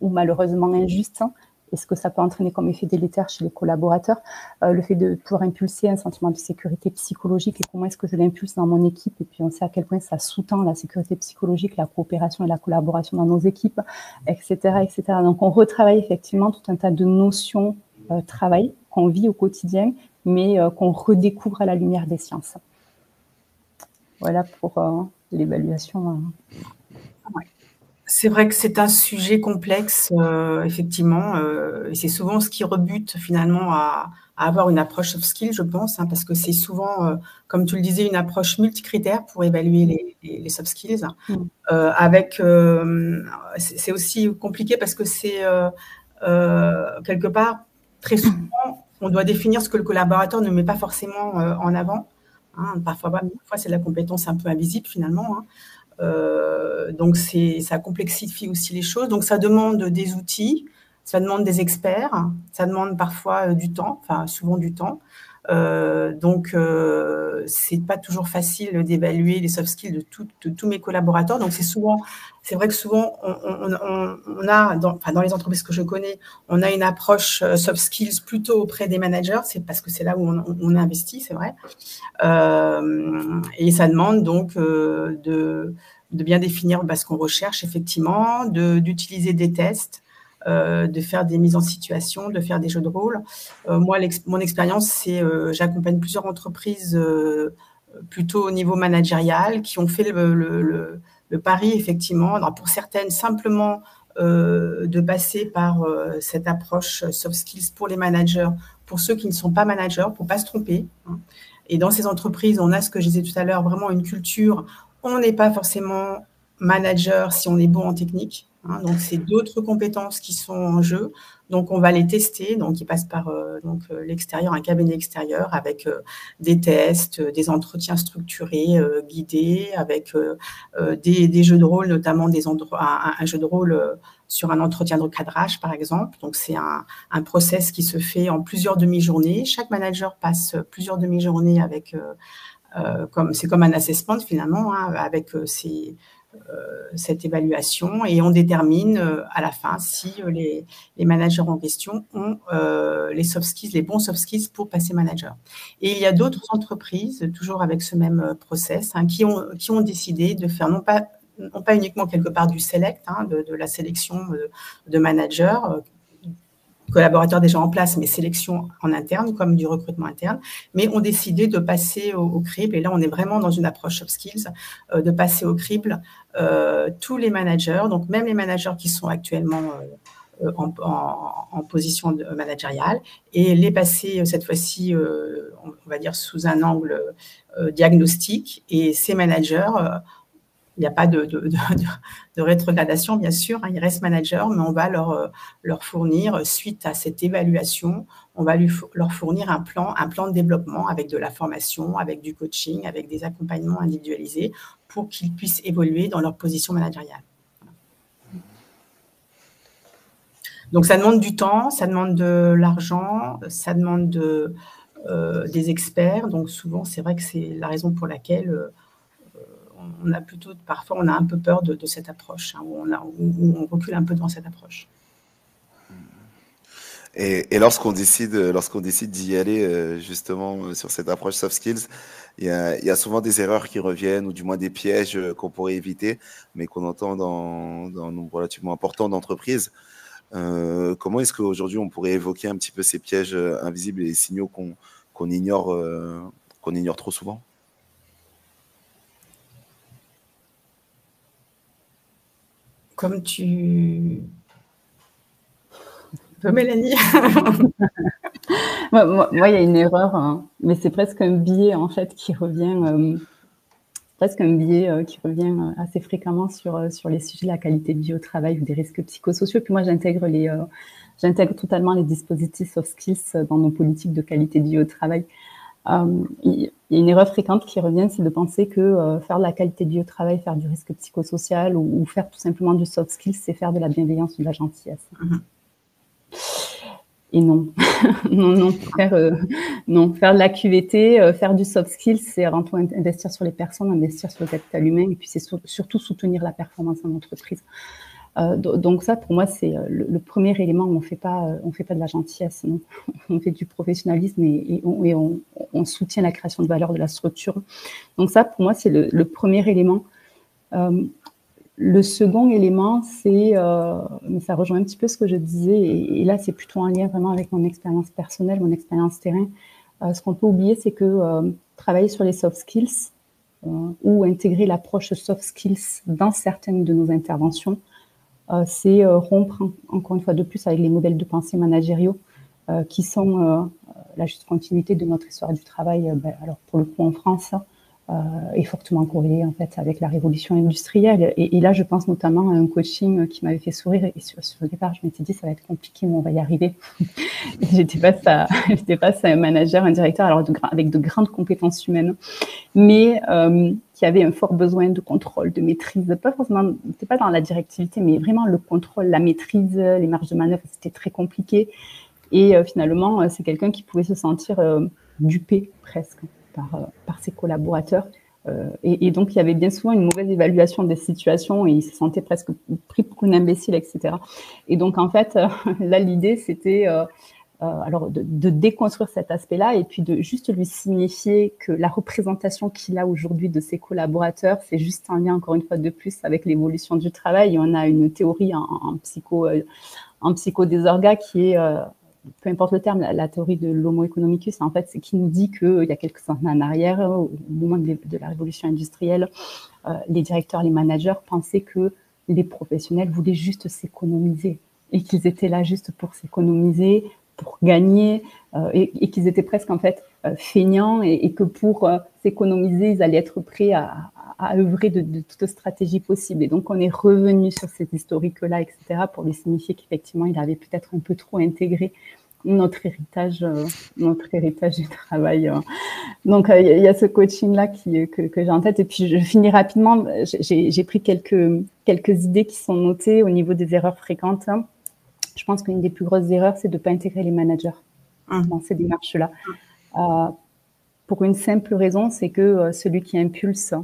ou malheureusement injuste, et ce que ça peut entraîner comme effet délétère chez les collaborateurs, le fait de pouvoir impulser un sentiment de sécurité psychologique, et comment est-ce que je l'impulse dans mon équipe, et puis on sait à quel point ça sous-tend la sécurité psychologique, la coopération et la collaboration dans nos équipes, etc., etc. Donc on retravaille effectivement tout un tas de notions travail qu'on vit au quotidien, mais qu'on redécouvre à la lumière des sciences. Voilà pour l'évaluation. Ouais. C'est vrai que c'est un sujet complexe, effectivement, et c'est souvent ce qui rebute finalement à avoir une approche soft skill, je pense, parce que c'est souvent, comme tu le disais, une approche multicritère pour évaluer les soft skills. C'est aussi compliqué parce que c'est quelque part, très souvent, on doit définir ce que le collaborateur ne met pas forcément en avant. Parfois, c'est de la compétence un peu invisible finalement. Donc, ça complexifie aussi les choses. Donc, ça demande des outils, ça demande des experts, ça demande parfois du temps, enfin souvent du temps. Donc, c'est pas toujours facile d'évaluer les soft skills de tous mes collaborateurs. Donc, c'est vrai que souvent, on a, dans les entreprises que je connais, on a une approche soft skills plutôt auprès des managers. C'est parce que c'est là où on investit, c'est vrai. Et ça demande donc de bien définir ce qu'on recherche effectivement, d'utiliser des tests, de faire des mises en situation, de faire des jeux de rôle. Moi, mon expérience, c'est j'accompagne plusieurs entreprises plutôt au niveau managérial qui ont fait le pari, effectivement, pour certaines, simplement de passer par cette approche soft skills pour les managers, pour ceux qui ne sont pas managers, pour ne pas se tromper. Hein. Et dans ces entreprises, on a ce que je disais tout à l'heure, vraiment une culture. On n'est pas forcément manager si on est bon en technique. Hein, donc, c'est d'autres compétences qui sont en jeu. Donc, on va les tester. Donc, ils passent par l'extérieur, un cabinet extérieur avec des tests, des entretiens structurés, guidés, avec des jeux de rôle, notamment un jeu de rôle sur un entretien de cadrage, par exemple. Donc, c'est un process qui se fait en plusieurs demi-journées. Chaque manager passe plusieurs demi-journées avec, c'est comme un assessment finalement, hein, avec cette évaluation, et on détermine à la fin si les managers en question ont les soft skills, les bons soft skills pour passer manager. Et il y a d'autres entreprises, toujours avec ce même process, hein, qui ont décidé de faire non pas uniquement quelque part du select, hein, de la sélection de managers, collaborateurs déjà en place, mais sélection en interne, comme du recrutement interne, mais ont décidé de passer au crible, et là on est vraiment dans une approche soft skills, de passer au crible tous les managers, donc même les managers qui sont actuellement en position managériale, et les passer cette fois-ci, on va dire, sous un angle diagnostique, et ces managers, il n'y a pas de rétrogradation, bien sûr, hein, ils restent managers, mais on va leur fournir, suite à cette évaluation, on va leur fournir un plan de développement avec de la formation, avec du coaching, avec des accompagnements individualisés pour qu'ils puissent évoluer dans leur position managériale. Donc, ça demande du temps, ça demande de l'argent, ça demande des experts. Donc, souvent, c'est vrai que c'est la raison pour laquelle parfois, on a un peu peur de cette approche, hein, où on recule un peu dans cette approche. Et lorsqu'on décide d'y aller justement sur cette approche soft skills, il y a souvent des erreurs qui reviennent, ou du moins des pièges qu'on pourrait éviter, mais qu'on entend dans un nombre relativement important d'entreprises. Comment est-ce qu'aujourd'hui on pourrait évoquer un petit peu ces pièges invisibles et les signaux qu'on ignore trop souvent? Comme tu veux, Mélanie. Moi, il y a une erreur, hein, mais c'est presque un biais en fait qui revient, assez fréquemment sur les sujets de la qualité de vie au travail ou des risques psychosociaux. Puis moi, j'intègre totalement les dispositifs soft skills dans nos politiques de qualité de vie au travail. Il y a une erreur fréquente qui revient, c'est de penser que faire de la qualité de vie au travail, faire du risque psychosocial ou faire tout simplement du soft skills, c'est faire de la bienveillance ou de la gentillesse. Et non, non, faire de la QVT, faire du soft skills, c'est avant tout investir sur les personnes, investir sur le capital humain, et puis c'est surtout soutenir la performance en entreprise. Donc ça, pour moi, c'est le premier élément où on fait pas de la gentillesse, non. On fait du professionnalisme et on soutient la création de valeur de la structure. Donc ça, pour moi, c'est le premier élément. Le second élément, c'est, mais ça rejoint un petit peu ce que je disais, et là, c'est plutôt en lien vraiment avec mon expérience personnelle, mon expérience terrain. Ce qu'on peut oublier, c'est que travailler sur les soft skills ou intégrer l'approche soft skills dans certaines de nos interventions, c'est rompre, encore une fois de plus, avec les modèles de pensée managériaux qui sont la juste continuité de notre histoire du travail. Alors, pour le coup, en France, est fortement corrélé en fait avec la révolution industrielle. Et là, je pense notamment à un coaching qui m'avait fait sourire. Et sur le départ, je m'étais dit, ça va être compliqué, mais on va y arriver. J'étais face à un manager, un directeur, alors avec de grandes compétences humaines, mais qui avait un fort besoin de contrôle, de maîtrise. Pas forcément, c'était pas dans la directivité, mais vraiment le contrôle, la maîtrise, les marges de manœuvre, c'était très compliqué. Et finalement, c'est quelqu'un qui pouvait se sentir dupé presque par ses collaborateurs. Et donc, il y avait bien souvent une mauvaise évaluation des situations et il se sentait presque pris pour un imbécile, etc. Et donc, en fait, là, l'idée, c'était alors de déconstruire cet aspect-là et puis de juste lui signifier que la représentation qu'il a aujourd'hui de ses collaborateurs, c'est juste un lien, encore une fois de plus, avec l'évolution du travail. Et on a une théorie en psycho des orgas qui est, peu importe le terme, la théorie de l'homo economicus, en fait, c'est qui nous dit qu'il y a quelques années en arrière, au moment de la révolution industrielle, les directeurs, les managers pensaient que les professionnels voulaient juste s'économiser et qu'ils étaient là juste pour s'économiser, pour gagner, et qu'ils étaient presque en fait feignants et que pour s'économiser, ils allaient être prêts à œuvrer de toute stratégie possible. Et donc, on est revenu sur cet historique-là, etc., pour lui signifier qu'effectivement, il avait peut-être un peu trop intégré notre héritage du travail. Donc, il y a ce coaching-là que j'ai en tête. Et puis, je finis rapidement. J'ai pris quelques idées qui sont notées au niveau des erreurs fréquentes. Je pense qu'une des plus grosses erreurs, c'est de ne pas intégrer les managers dans ces démarches-là. Pour une simple raison, c'est que celui qui impulse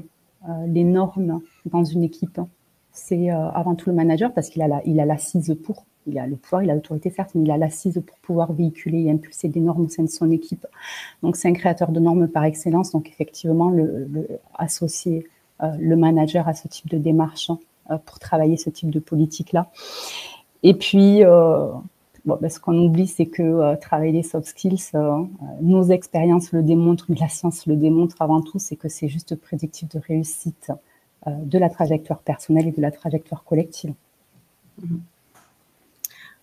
les normes dans une équipe, c'est avant tout le manager, parce qu'il a l'assise pour. Il a le pouvoir, il a l'autorité, certes, mais il a l'assise pour pouvoir véhiculer et impulser des normes au sein de son équipe. Donc, c'est un créateur de normes par excellence. Donc, effectivement, associer le manager à ce type de démarche pour travailler ce type de politique-là. Et puis, ce qu'on oublie, c'est que travailler les soft skills, nos expériences le démontrent, mais la science le démontre avant tout, c'est que c'est juste prédictif de réussite de la trajectoire personnelle et de la trajectoire collective.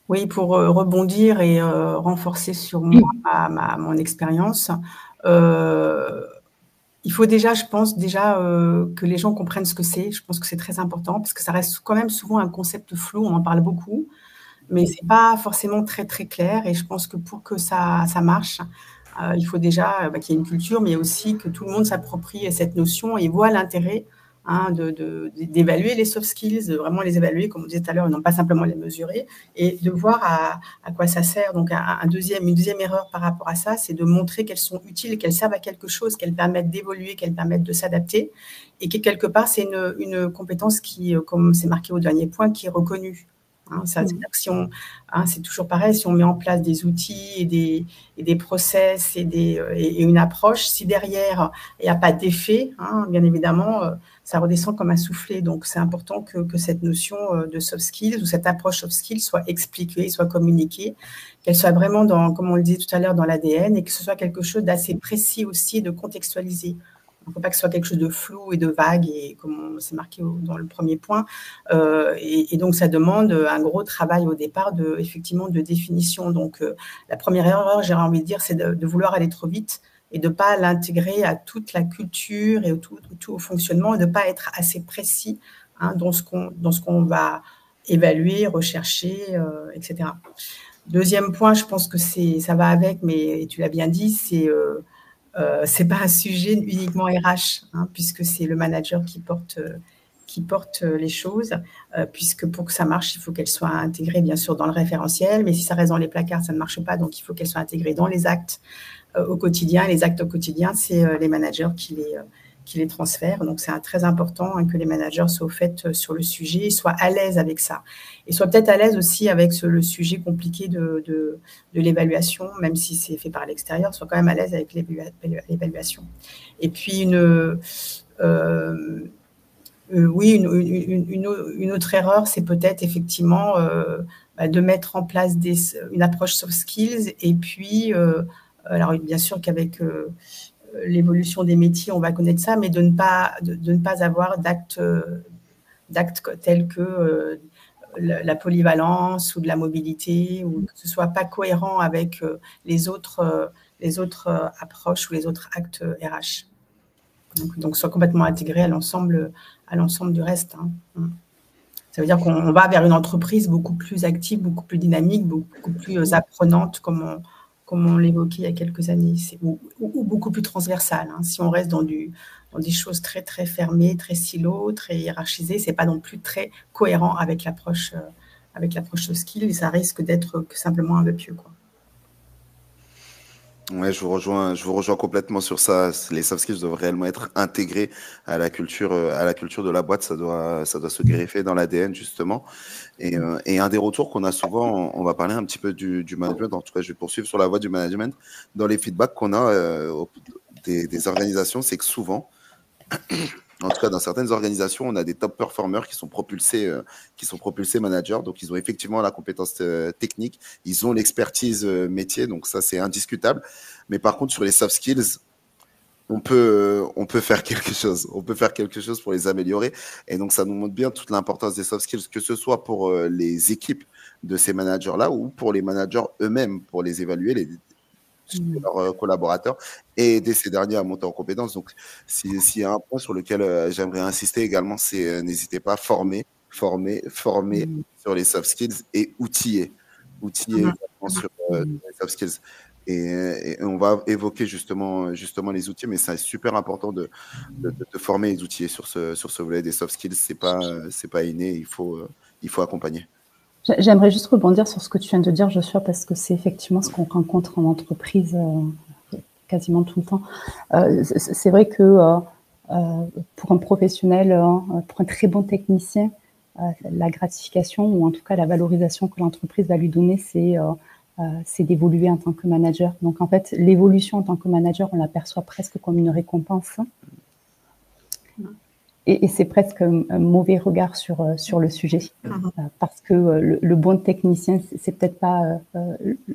Oui, pour rebondir et renforcer sur moi, mon expérience, il faut déjà, je pense, que les gens comprennent ce que c'est. Je pense que c'est très important parce que ça reste quand même souvent un concept flou, on en parle beaucoup, mais ce n'est pas forcément très, très clair. Et je pense que pour que ça marche, il faut déjà qu'il y ait une culture, mais aussi que tout le monde s'approprie cette notion et voit l'intérêt d'évaluer les soft skills, de vraiment les évaluer, comme on disait tout à l'heure, et non pas simplement les mesurer, et de voir à quoi ça sert. Donc, une deuxième erreur par rapport à ça, c'est de montrer qu'elles sont utiles, qu'elles servent à quelque chose, qu'elles permettent d'évoluer, qu'elles permettent de s'adapter, et que quelque part, c'est une compétence qui, comme c'est marqué au dernier point, qui est reconnue. C'est toujours pareil, si on met en place des outils et des process et une approche, si derrière, il n'y a pas d'effet, bien évidemment, ça redescend comme un soufflet. Donc, c'est important que cette notion de soft skills ou cette approche soft skills soit expliquée, soit communiquée, qu'elle soit vraiment, comme on le disait tout à l'heure, dans l'ADN et que ce soit quelque chose d'assez précis aussi et de contextualisé. Il ne faut pas que ce soit quelque chose de flou et de vague, et comme c'est marqué dans le premier point. Et donc, ça demande un gros travail au départ, effectivement, de définition. Donc, la première erreur, j'ai envie de dire, c'est de vouloir aller trop vite et de ne pas l'intégrer à toute la culture et tout au fonctionnement, et de ne pas être assez précis dans ce qu'on va évaluer, rechercher, etc. Deuxième point, je pense que ça va avec, mais tu l'as bien dit, c'est pas un sujet uniquement RH, puisque c'est le manager qui porte les choses, puisque pour que ça marche, il faut qu'elle soit intégrée, bien sûr, dans le référentiel, mais si ça reste dans les placards, ça ne marche pas, donc il faut qu'elle soit intégrée dans les actes au quotidien. Les actes au quotidien, c'est les managers qui les transfèrent. Donc, c'est très important que les managers soient au fait sur le sujet et soient à l'aise avec ça. Et soient peut-être à l'aise aussi avec le sujet compliqué de l'évaluation, même si c'est fait par l'extérieur, soient quand même à l'aise avec l'évaluation. Et puis, une autre erreur, c'est peut-être effectivement de mettre en place une approche soft skills. Et puis, alors bien sûr qu'avec l'évolution des métiers, on va connaître ça, mais de ne pas avoir d'actes tels que la polyvalence ou de la mobilité, ou que ce soit pas cohérent avec les autres approches ou les autres actes RH. Donc soit complètement intégré à l'ensemble du reste. Ça veut dire qu'on va vers une entreprise beaucoup plus active, beaucoup plus dynamique, beaucoup plus apprenante, comme on l'évoquait il y a quelques années, ou beaucoup plus transversale. Si on reste dans des choses très, très fermées, très silos, très hiérarchisées, ce n'est pas non plus très cohérent avec l'approche soft skill, et ça risque d'être simplement un peu pieux, quoi. Ouais, je vous rejoins complètement sur ça. Les soft skills doivent réellement être intégrés à la culture de la boîte. Ça doit se greffer dans l'ADN, justement. Et un des retours qu'on a souvent, on va parler un petit peu du management. En tout cas, je vais poursuivre sur la voie du management. Dans les feedbacks qu'on a des organisations, c'est que souvent, en tout cas, dans certaines organisations, on a des top performers qui sont propulsés managers. Donc, ils ont effectivement la compétence technique, ils ont l'expertise métier. Donc, ça, c'est indiscutable. Mais par contre, sur les soft skills, on peut faire quelque chose. On peut faire quelque chose pour les améliorer. Et donc, ça nous montre bien toute l'importance des soft skills, que ce soit pour les équipes de ces managers-là ou pour les managers eux-mêmes, pour les évaluer, leurs collaborateurs et aider ces derniers à monter en compétences. Donc, s'il y a un point sur lequel j'aimerais insister également, c'est n'hésitez pas à former sur les soft skills et outiller également sur les soft skills. Et on va évoquer justement les outils, mais c'est super important de former et d'outiller sur ce volet des soft skills. C'est pas inné, il faut accompagner. J'aimerais juste rebondir sur ce que tu viens de dire, Joshua, parce que c'est effectivement ce qu'on rencontre en entreprise quasiment tout le temps. C'est vrai que pour un professionnel, pour un très bon technicien, la gratification ou en tout cas la valorisation que l'entreprise va lui donner, c'est d'évoluer en tant que manager. Donc en fait, l'évolution en tant que manager, on l'aperçoit presque comme une récompense. Et c'est presque un mauvais regard sur le sujet, parce que le bon technicien, c'est peut-être pas,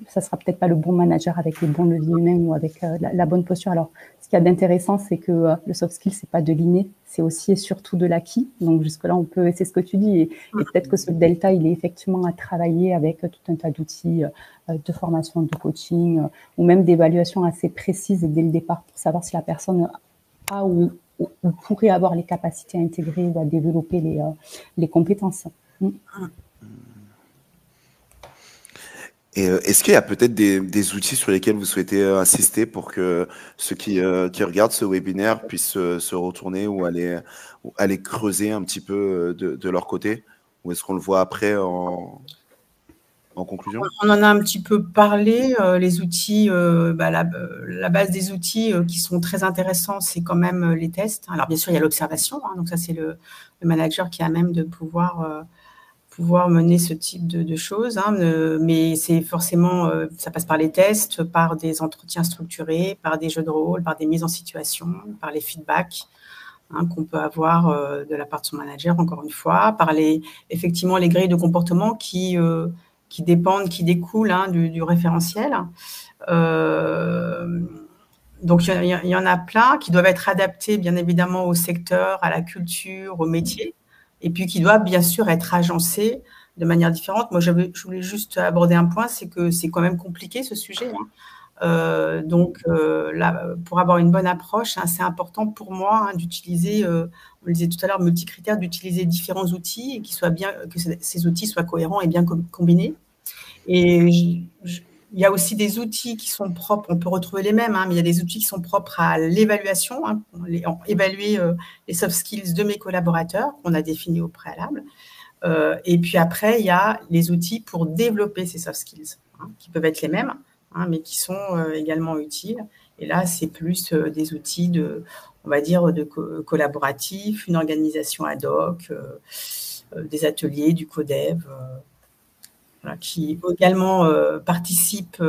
ça sera peut-être pas le bon manager avec les bons leviers humains ou avec la bonne posture. Alors, ce qu'il y a d'intéressant, c'est que le soft skill, c'est pas de l'inné, c'est aussi et surtout de l'acquis. Donc jusque-là, c'est ce que tu dis, et peut-être que ce delta, il est effectivement à travailler avec tout un tas d'outils de formation, de coaching, ou même d'évaluation assez précise dès le départ pour savoir si la personne a ou pourrait avoir les capacités à intégrer ou à développer les compétences. Et est-ce qu'il y a peut-être des outils sur lesquels vous souhaitez insister pour que ceux qui regardent ce webinaire puissent se retourner ou aller creuser un petit peu de leur côté? Ou est-ce qu'on le voit après en conclusion? On en a un petit peu parlé, les outils, la base des outils qui sont très intéressants, c'est quand même les tests. Alors bien sûr, il y a l'observation, donc ça c'est le manager qui a même de pouvoir mener ce type de choses, mais c'est forcément, ça passe par les tests, par des entretiens structurés, par des jeux de rôle, par des mises en situation, par les feedbacks qu'on peut avoir de la part de son manager, encore une fois, par effectivement les grilles de comportement qui découlent du référentiel. Donc, il y en a plein qui doivent être adaptés, bien évidemment, au secteur, à la culture, au métier, et puis qui doivent, bien sûr, être agencés de manière différente. Moi, je voulais juste aborder un point, c'est que c'est quand même compliqué, ce sujet. Donc, là, pour avoir une bonne approche, c'est important pour moi d'utiliser, on le disait tout à l'heure, multicritères, d'utiliser différents outils et que ces outils soient cohérents et bien combinés. Et il y a aussi des outils qui sont propres, on peut retrouver les mêmes, mais il y a des outils qui sont propres à l'évaluation, évaluer les soft skills de mes collaborateurs qu'on a définis au préalable. Et puis après, il y a les outils pour développer ces soft skills, qui peuvent être les mêmes, mais qui sont également utiles. Et là, c'est plus des outils on va dire, collaboratifs, une organisation ad hoc, des ateliers, du codev, qui également participent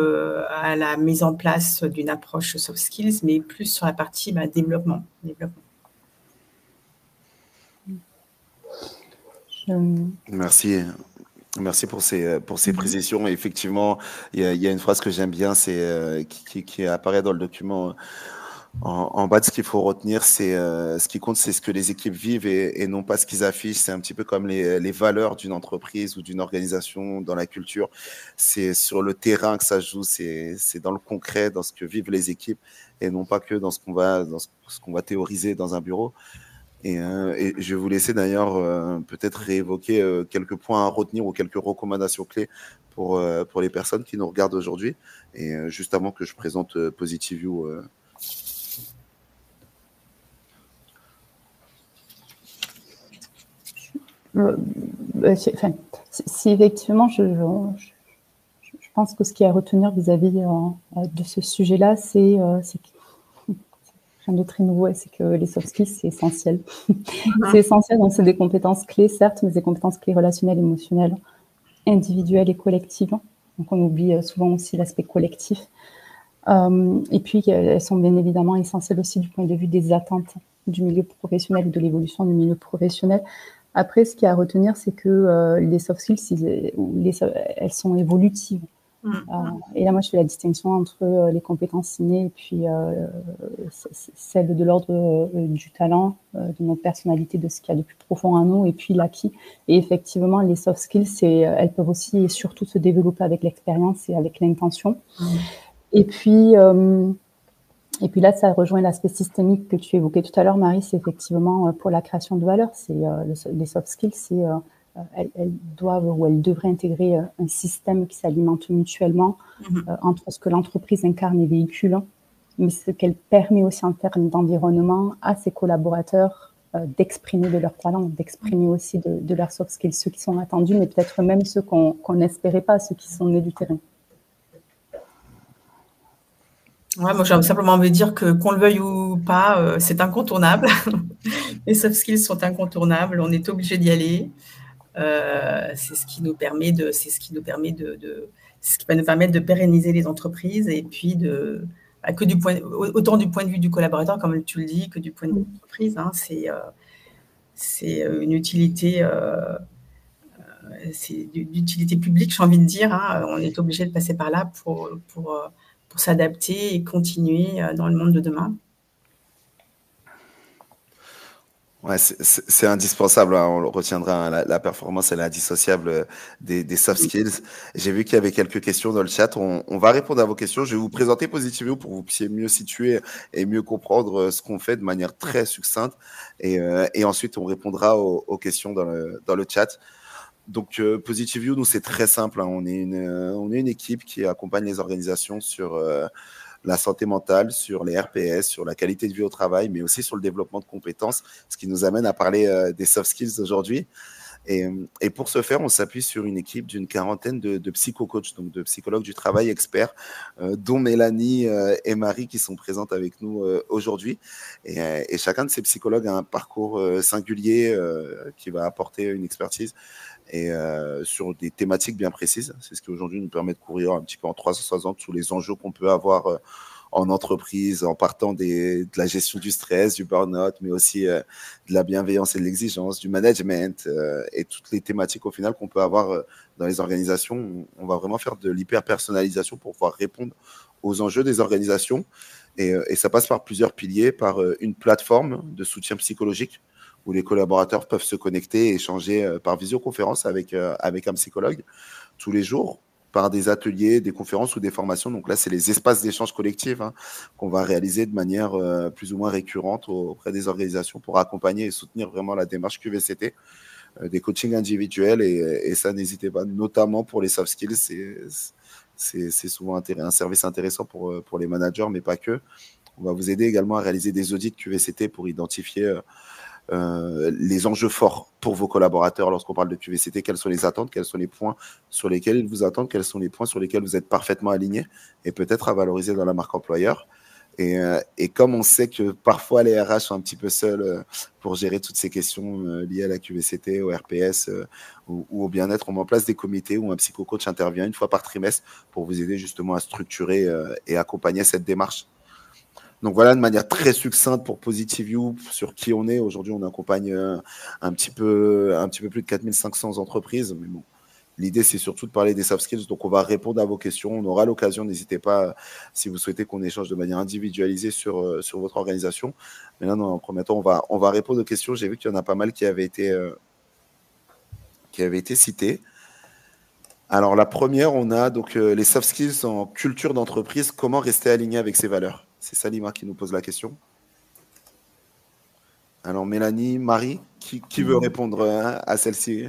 à la mise en place d'une approche soft skills, mais plus sur la partie développement. Merci. Merci pour ces précisions. Et effectivement, il y a une phrase que j'aime bien, c'est qui apparaît dans le document. En bas de ce qu'il faut retenir, c'est ce qui compte, c'est ce que les équipes vivent et non pas ce qu'ils affichent. C'est un petit peu comme les valeurs d'une entreprise ou d'une organisation dans la culture. C'est sur le terrain que ça se joue, c'est dans le concret, dans ce que vivent les équipes et non pas que dans ce qu'on va théoriser dans un bureau. Et je vais vous laisser d'ailleurs peut-être réévoquer quelques points à retenir ou quelques recommandations clés pour les personnes qui nous regardent aujourd'hui. Et juste avant que je présente Positive You. Si effectivement, je pense que ce qu'il y a à retenir vis-à-vis de ce sujet-là, c'est rien de très nouveau, c'est que les soft skills, c'est essentiel. C'est essentiel, donc c'est des compétences clés, certes, mais des compétences clés relationnelles, émotionnelles, individuelles et collectives. Donc on oublie souvent aussi l'aspect collectif. Et puis, elles sont bien évidemment essentielles aussi du point de vue des attentes du milieu professionnel, de l'évolution du milieu professionnel. Après, ce qu'il y a à retenir, c'est que les soft skills, elles sont évolutives. Et là, moi, je fais la distinction entre les compétences innées et puis celles de l'ordre du talent, de notre personnalité, de ce qu'il y a de plus profond en nous, et puis l'acquis. Et effectivement, les soft skills, elles peuvent aussi et surtout se développer avec l'expérience et avec l'intention. Et puis là, ça rejoint l'aspect systémique que tu évoquais tout à l'heure, Marie. C'est effectivement pour la création de valeur. Les soft skills, elles doivent ou elles devraient intégrer un système qui s'alimente mutuellement entre ce que l'entreprise incarne et véhicule, mais ce qu'elle permet aussi en termes d'environnement à ses collaborateurs d'exprimer de leur talent, d'exprimer aussi de leurs soft skills, ceux qui sont attendus, mais peut-être même ceux qu'on n'espérait pas, ceux qui sont nés du terrain. Ouais, moi, j'ai simplement envie de dire que, qu'on le veuille ou pas, c'est incontournable. Les soft skills sont incontournables. On est obligé d'y aller. C'est ce qui nous permet c'est ce qui va nous permettre de pérenniser les entreprises et puis autant du point de vue du collaborateur, comme tu le dis, que du point de vue de l'entreprise. Hein, c'est une utilité. C'est d'utilité publique, j'ai envie de dire. Hein. On est obligé de passer par là pour s'adapter et continuer dans le monde de demain. Ouais, c'est indispensable, hein, on le retiendra, hein, la performance, elle est indissociable des soft skills. J'ai vu qu'il y avait quelques questions dans le chat, on va répondre à vos questions. Je vais vous présenter Positivio pour que vous puissiez mieux situer et mieux comprendre ce qu'on fait de manière très succincte. Et ensuite, on répondra aux questions dans le chat. Donc, Positivio, nous, c'est très simple, hein, on est une équipe qui accompagne les organisations sur la santé mentale, sur les RPS, sur la qualité de vie au travail, mais aussi sur le développement de compétences, ce qui nous amène à parler des soft skills aujourd'hui. Et pour ce faire, on s'appuie sur une équipe d'une quarantaine de psycho-coachs, donc de psychologues du travail experts, dont Mélanie et Marie qui sont présentes avec nous aujourd'hui. Et chacun de ces psychologues a un parcours singulier qui va apporter une expertise et sur des thématiques bien précises. C'est ce qui aujourd'hui nous permet de courir un petit peu en 360 sous les enjeux qu'on peut avoir en entreprise, en partant de la gestion du stress, du burn-out, mais aussi de la bienveillance et de l'exigence, du management et toutes les thématiques au final qu'on peut avoir dans les organisations. On va vraiment faire de l'hyper-personnalisation pour pouvoir répondre aux enjeux des organisations. Et ça passe par plusieurs piliers, par une plateforme de soutien psychologique où les collaborateurs peuvent se connecter et échanger par visioconférence avec un psychologue tous les jours, par des ateliers, des conférences ou des formations. Donc là, c'est les espaces d'échange collectifs qu'on va réaliser de manière plus ou moins récurrente auprès des organisations pour accompagner et soutenir vraiment la démarche QVCT, des coachings individuels. Et ça, n'hésitez pas, notamment pour les soft skills, c'est souvent un service intéressant pour les managers, mais pas que. On va vous aider également à réaliser des audits QVCT pour identifier les enjeux forts pour vos collaborateurs lorsqu'on parle de QVCT, quelles sont les attentes, quels sont les points sur lesquels ils vous attendent, quels sont les points sur lesquels vous êtes parfaitement alignés et peut-être à valoriser dans la marque employeur. Et comme on sait que parfois les RH sont un petit peu seuls pour gérer toutes ces questions liées à la QVCT, au RPS ou au bien-être, on met en place des comités où un psycho-coach intervient une fois par trimestre pour vous aider justement à structurer et accompagner cette démarche. Donc voilà, de manière très succincte pour Positivio, sur qui on est. Aujourd'hui, on accompagne un petit peu plus de 4500 entreprises. Mais bon, l'idée, c'est surtout de parler des soft skills. Donc, on va répondre à vos questions. On aura l'occasion, n'hésitez pas, si vous souhaitez qu'on échange de manière individualisée sur votre organisation. Mais là, en premier temps, on va répondre aux questions. J'ai vu qu'il y en a pas mal qui avaient été citées. Alors, la première, on a donc les soft skills en culture d'entreprise. Comment rester aligné avec ses valeurs? C'est Salima qui nous pose la question. Alors, Mélanie, Marie, qui veut répondre à celle-ci?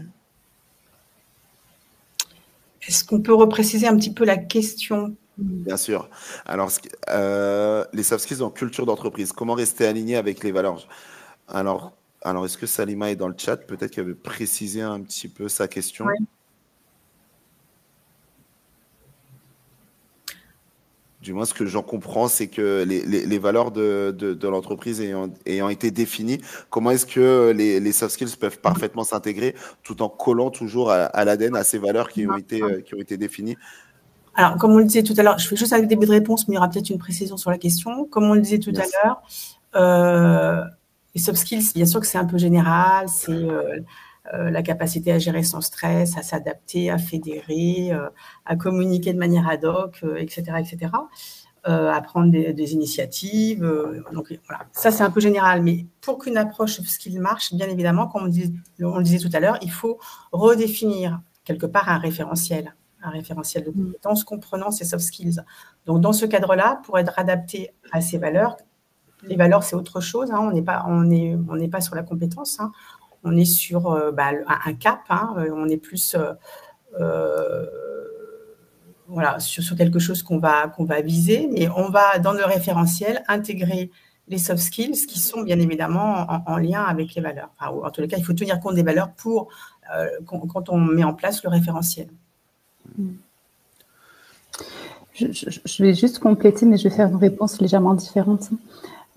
Est-ce qu'on peut repréciser un petit peu la question? Bien sûr. Alors, les soft skills en culture d'entreprise, comment rester aligné avec les valeurs? Alors est-ce que Salima est dans le chat? Peut-être qu'elle veut préciser un petit peu sa question. Oui. Du moins, ce que j'en comprends, c'est que les valeurs de l'entreprise ayant été définies, comment est-ce que les soft skills peuvent parfaitement s'intégrer tout en collant toujours à l'ADN, à ces valeurs qui ont été définies? Alors, comme on le disait tout à l'heure, je fais juste un début de réponse, mais il y aura peut-être une précision sur la question. Comme on le disait tout à l'heure, les soft skills, bien sûr que c'est un peu général, c'est la capacité à gérer son stress, à s'adapter, à fédérer, à communiquer de manière ad hoc, etc., etc., à prendre des initiatives. Donc voilà, ça c'est un peu général, mais pour qu'une approche soft skill marche, bien évidemment, comme on le disait tout à l'heure, il faut redéfinir quelque part un référentiel de compétences comprenant ces soft skills. Donc dans ce cadre-là, pour être adapté à ces valeurs, les valeurs c'est autre chose, hein, on n'est pas sur la compétence, hein, on est sur un cap, hein, on est plus voilà, sur quelque chose qu'on va viser, mais on va, dans le référentiel, intégrer les soft skills qui sont bien évidemment en lien avec les valeurs. Enfin, en tous les cas, il faut tenir compte des valeurs pour quand on met en place le référentiel. Je vais juste compléter, mais je vais faire une réponse légèrement différente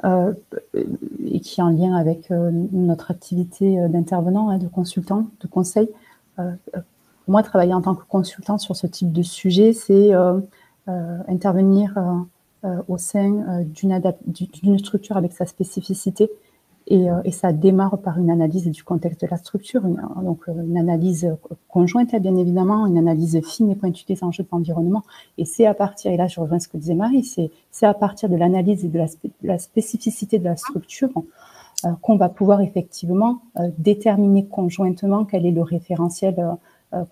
et qui est en lien avec notre activité d'intervenant, de consultant, de conseil. Moi, travailler en tant que consultant sur ce type de sujet, c'est intervenir au sein d'une structure avec sa spécificité. Et ça démarre par une analyse du contexte de la structure, donc une analyse conjointe, bien évidemment, une analyse fine et pointue des enjeux de l'environnement. Et c'est à partir, et là je rejoins ce que disait Marie, c'est à partir de l'analyse et de la spécificité de la structure qu'on va pouvoir effectivement déterminer conjointement quel est le référentiel,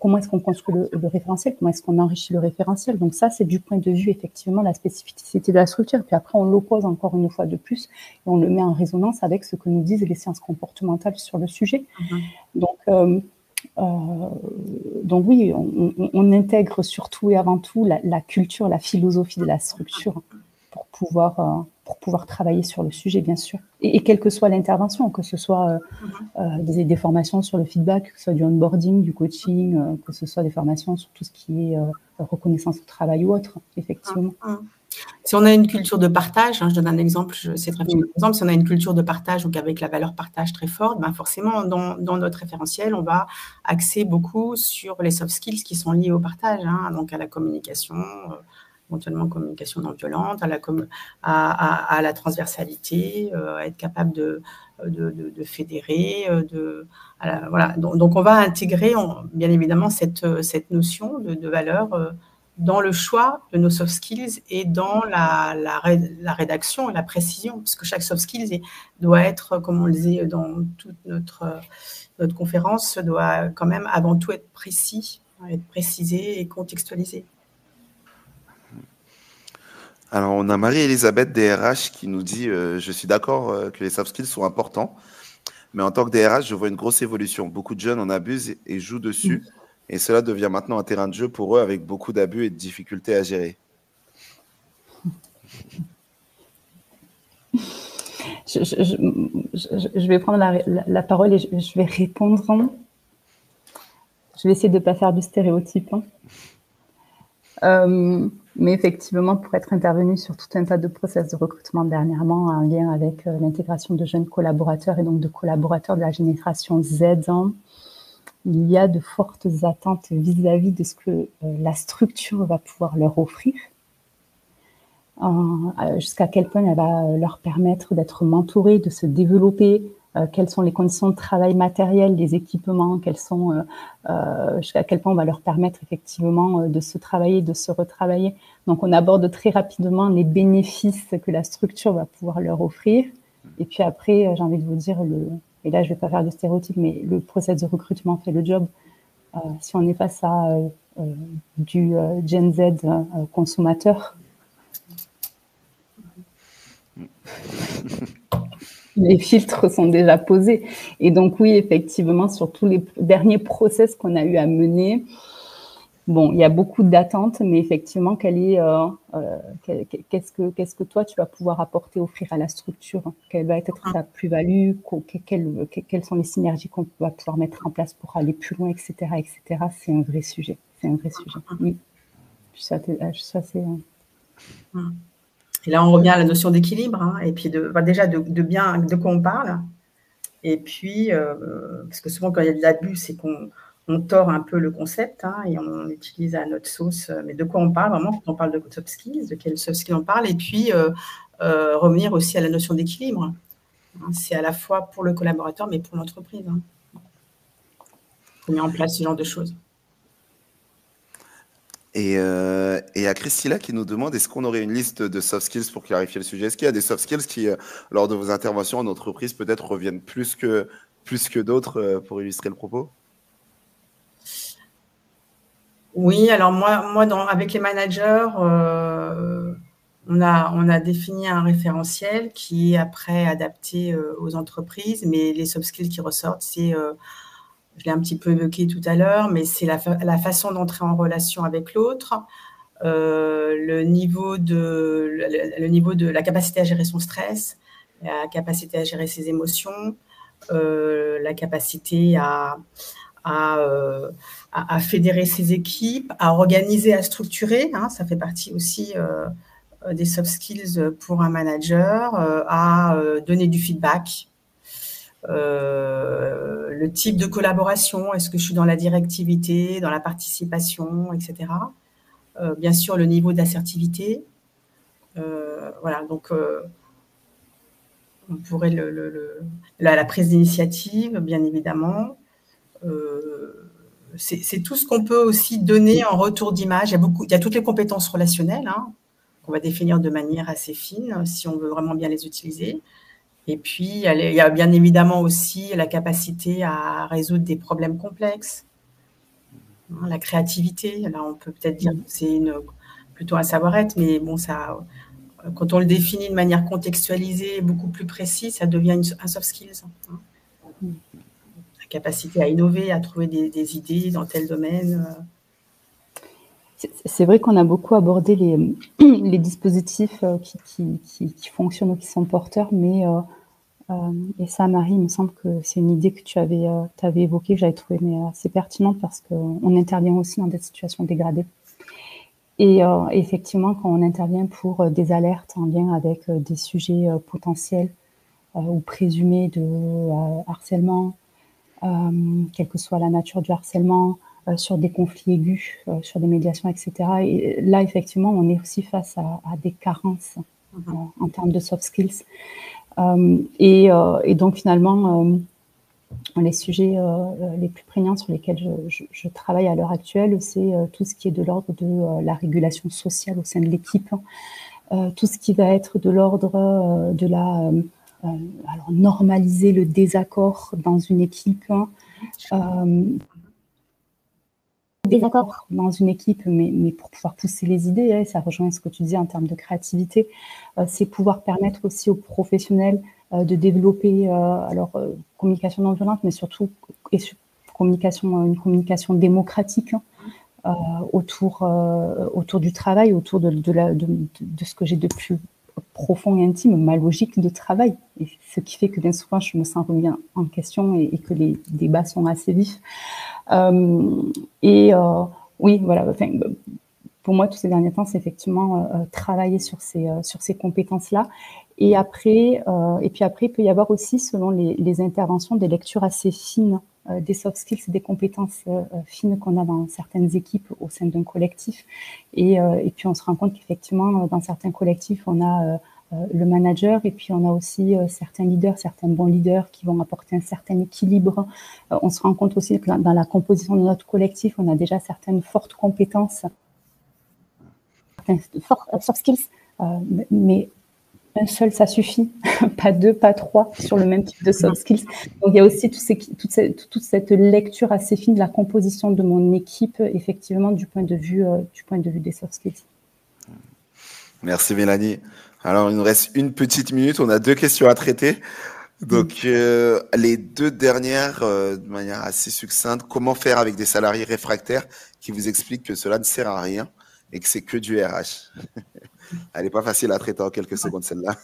comment est-ce qu'on construit le référentiel, comment est-ce qu'on enrichit le référentiel. Donc ça, c'est du point de vue effectivement de la spécificité de la structure. Puis après, on l'oppose encore une fois de plus et on le met en résonance avec ce que nous disent les sciences comportementales sur le sujet. Donc oui, on intègre surtout et avant tout la culture, la philosophie de la structure pour pouvoir travailler sur le sujet, bien sûr. Et quelle que soit l'intervention, que ce soit des formations sur le feedback, que ce soit du onboarding, du coaching, que ce soit des formations sur tout ce qui est reconnaissance au travail ou autre, effectivement. Si on a une culture de partage, hein, je donne un exemple, c'est très bien. Par exemple, si on a une culture de partage, donc avec la valeur partage très forte, ben forcément, dans notre référentiel, on va axer beaucoup sur les soft skills qui sont liés au partage, hein, donc à la communication, éventuellement communication non violente, à la transversalité, à être capable de fédérer, voilà. Donc, on va intégrer, bien évidemment, cette notion de valeur dans le choix de nos soft skills et dans la rédaction et la précision, puisque chaque soft skills doit être, comme on le disait dans toute notre conférence, doit quand même avant tout être précis, être précisé et contextualisé. Alors, on a Marie-Elisabeth DRH qui nous dit je suis d'accord que les soft skills sont importants, mais en tant que DRH, je vois une grosse évolution. Beaucoup de jeunes en abusent et jouent dessus, et cela devient maintenant un terrain de jeu pour eux avec beaucoup d'abus et de difficultés à gérer. Je vais prendre la parole et je vais répondre. Je vais essayer de ne pas faire du stéréotype. Mais effectivement, pour être intervenu sur tout un tas de process de recrutement dernièrement en lien avec l'intégration de jeunes collaborateurs et donc de collaborateurs de la génération Z, il y a de fortes attentes vis-à-vis de ce que la structure va pouvoir leur offrir, jusqu'à quel point elle va leur permettre d'être mentorés, de se développer, quelles sont les conditions de travail matérielles, les équipements, jusqu'à quel point on va leur permettre effectivement de se travailler, de se retravailler. Donc, on aborde très rapidement les bénéfices que la structure va pouvoir leur offrir. Et puis après, j'ai envie de vous dire, et là, je ne vais pas faire de stéréotype, mais le process de recrutement fait le job. Si on est face à du Gen Z consommateur, les filtres sont déjà posés. Et donc, oui, effectivement, sur tous les derniers process qu'on a eu à mener, bon, il y a beaucoup d'attentes, mais effectivement, qu'est-ce que toi, tu vas pouvoir apporter, offrir à la structure? Quelle va être ta plus-value? Quelles sont les synergies qu'on va pouvoir mettre en place pour aller plus loin, etc., etc. C'est un vrai sujet. C'est un vrai sujet. Oui. Je suis assez Et là, on revient à la notion d'équilibre, hein, et puis déjà de quoi on parle. Et puis, parce que souvent, quand il y a de l'abus, c'est qu'on tord un peu le concept, hein, et on l'utilise à notre sauce. Mais de quoi on parle vraiment quand on parle de soft skills, de quels soft skills on parle, et puis revenir aussi à la notion d'équilibre. Hein, c'est à la fois pour le collaborateur, mais pour l'entreprise. Hein. On met en place ce genre de choses. Et il y a Christilla qui nous demande, est-ce qu'on aurait une liste de soft skills pour clarifier le sujet? Est-ce qu'il y a des soft skills qui, lors de vos interventions en entreprise, peut-être reviennent plus que d'autres pour illustrer le propos? Oui, alors moi avec les managers, on a défini un référentiel qui est après adapté aux entreprises, mais les soft skills qui ressortent, c'est, je l'ai un petit peu évoqué tout à l'heure, mais c'est la façon d'entrer en relation avec l'autre, le niveau de la capacité à gérer son stress, la capacité à gérer ses émotions, la capacité à fédérer ses équipes, à organiser, à structurer. Hein, ça fait partie aussi des soft skills pour un manager, à donner du feedback. Le type de collaboration, est-ce que je suis dans la directivité, dans la participation, etc. Bien sûr, le niveau d'assertivité. Voilà, donc on pourrait la prise d'initiative, bien évidemment. C'est tout ce qu'on peut aussi donner en retour d'image. Il y a toutes les compétences relationnelles, hein, qu'on va définir de manière assez fine si on veut vraiment bien les utiliser. Et puis, il y a bien évidemment aussi la capacité à résoudre des problèmes complexes, hein, la créativité. Là, on peut peut-être dire que c'est plutôt un savoir-être, mais bon, ça, quand on le définit de manière contextualisée, beaucoup plus précise, ça devient un soft skills. Hein. La capacité à innover, à trouver des idées dans tel domaine. C'est vrai qu'on a beaucoup abordé les dispositifs qui fonctionnent ou qui sont porteurs, mais et ça, Marie, il me semble que c'est une idée que tu avais évoquée, que j'avais trouvée assez pertinente parce qu'on intervient aussi dans des situations dégradées. Et effectivement, quand on intervient pour des alertes en lien avec des sujets potentiels ou présumés de harcèlement, quelle que soit la nature du harcèlement, sur des conflits aigus, sur des médiations, etc. Et là, effectivement, on est aussi face à des carences en termes de soft skills. Et donc, finalement, les sujets les plus prégnants sur lesquels je travaille à l'heure actuelle, c'est tout ce qui est de l'ordre de la régulation sociale au sein de l'équipe, tout ce qui va être de l'ordre de la... alors, normaliser le désaccord dans une équipe, désaccord dans une équipe, mais pour pouvoir pousser les idées, hein, ça rejoint ce que tu disais en termes de créativité, c'est pouvoir permettre aussi aux professionnels de développer communication non violente, mais surtout une communication démocratique autour du travail, autour de ce que j'ai de plus profond et intime, ma logique de travail. Et ce qui fait que bien souvent, je me sens remis en question et que les débats sont assez vifs. Oui, voilà. Enfin, pour moi, tous ces derniers temps, c'est effectivement travailler sur ces compétences-là. Et après, il peut y avoir aussi, selon les interventions, des lectures assez fines, des soft skills, des compétences fines qu'on a dans certaines équipes au sein d'un collectif. Et puis, on se rend compte qu'effectivement, dans certains collectifs, on a le manager et puis on a aussi certains leaders, certains bons leaders qui vont apporter un certain équilibre. On se rend compte aussi que dans la composition de notre collectif, on a déjà certaines fortes compétences, certains forts soft skills, mais un seul, ça suffit, pas deux, pas trois sur le même type de soft skills. Donc, il y a aussi toute cette lecture assez fine de la composition de mon équipe, effectivement, du point de vue des soft skills. Merci Mélanie. Alors, il nous reste une petite minute, on a 2 questions à traiter. Donc, les 2 dernières, de manière assez succincte, comment faire avec des salariés réfractaires qui vous expliquent que cela ne sert à rien et que c'est que du RH? Elle n'est pas facile à traiter en quelques secondes, celle-là.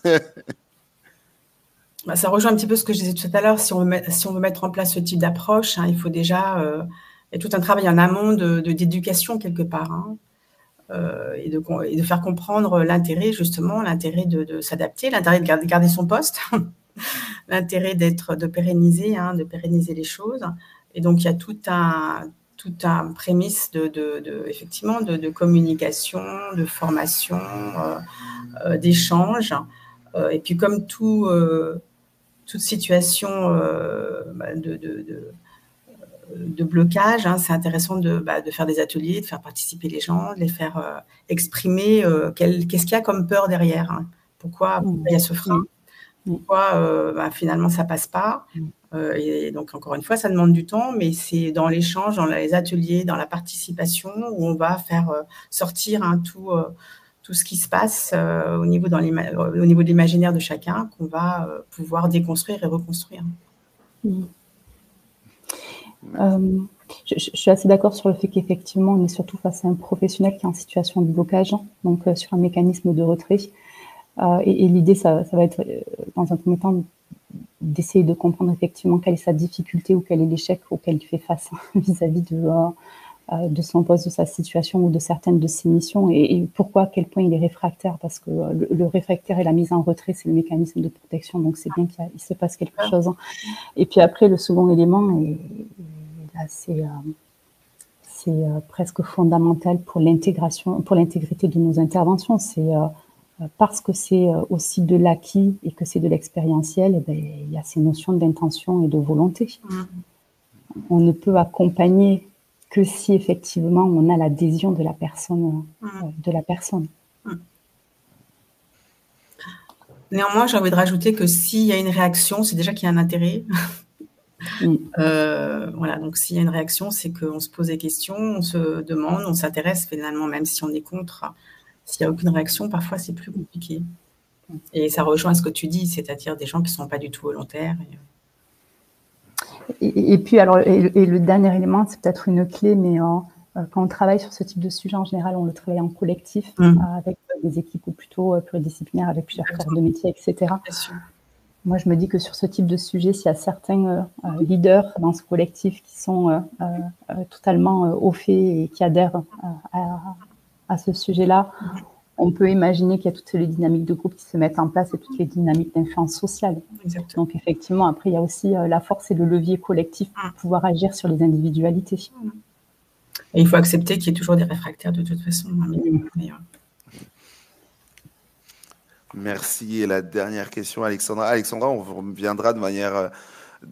Ça rejoint un petit peu ce que je disais tout à l'heure. Si on veut mettre en place ce type d'approche, hein, il faut déjà... il y a tout un travail en amont d'éducation quelque part. Hein. et de faire comprendre l'intérêt, justement, l'intérêt de s'adapter, l'intérêt de garder son poste, l'intérêt de pérenniser les choses. Et donc, il y a tout un prémisse effectivement, de communication, de formation, d'échange. Et puis, comme toute situation de blocage, c'est intéressant de faire des ateliers, de faire participer les gens, de les faire exprimer qu'est-ce qu'il y a comme peur derrière, pourquoi il y a ce frein, pourquoi finalement ça passe pas. Et donc, encore une fois, ça demande du temps, mais c'est dans l'échange, dans les ateliers, dans la participation, où on va faire sortir tout ce qui se passe au niveau de l'imaginaire de chacun, qu'on va pouvoir déconstruire et reconstruire. Je suis assez d'accord sur le fait qu'effectivement, on est surtout face à un professionnel qui est en situation de blocage, donc sur un mécanisme de retrait. Et l'idée, ça va être, dans un premier temps, d'essayer de comprendre effectivement quelle est sa difficulté ou quel est l'échec auquel il fait face vis-à-vis de son poste, de sa situation ou de certaines de ses missions, et pourquoi, à quel point il est réfractaire, parce que le réfractaire et la mise en retrait, c'est le mécanisme de protection, donc c'est bien qu'il se passe quelque chose. Et puis après, le second élément, et là c'est presque fondamental pour l'intégration, pour l'intégrité de nos interventions, c'est parce que c'est aussi de l'acquis et que c'est de l'expérientiel, il y a ces notions d'intention et de volonté. On ne peut accompagner que si effectivement on a l'adhésion de la personne. Néanmoins, j'ai envie de rajouter que s'il y a une réaction, c'est déjà qu'il y a un intérêt. Voilà, donc s'il y a une réaction, c'est qu'on se pose des questions, on se demande, on s'intéresse finalement, même si on est contre. S'il n'y a aucune réaction, parfois c'est plus compliqué. Et ça rejoint ce que tu dis, c'est-à-dire des gens qui ne sont pas du tout volontaires. Et puis, alors, et le dernier élément, c'est peut-être une clé, mais quand on travaille sur ce type de sujet, en général, on le travaille en collectif, avec des équipes plutôt pluridisciplinaires, avec plusieurs corps de métier, etc. Moi, je me dis que sur ce type de sujet, s'il y a certains leaders dans ce collectif qui sont totalement au fait et qui adhèrent à ce sujet-là, on peut imaginer qu'il y a toutes les dynamiques de groupe qui se mettent en place et toutes les dynamiques d'influence sociale. Exactement. Donc, effectivement, après, il y a aussi la force et le levier collectif pour pouvoir agir sur les individualités. Et il faut accepter qu'il y ait toujours des réfractaires de toute façon. Merci. Et la dernière question, Alexandra. Alexandra, on reviendra de manière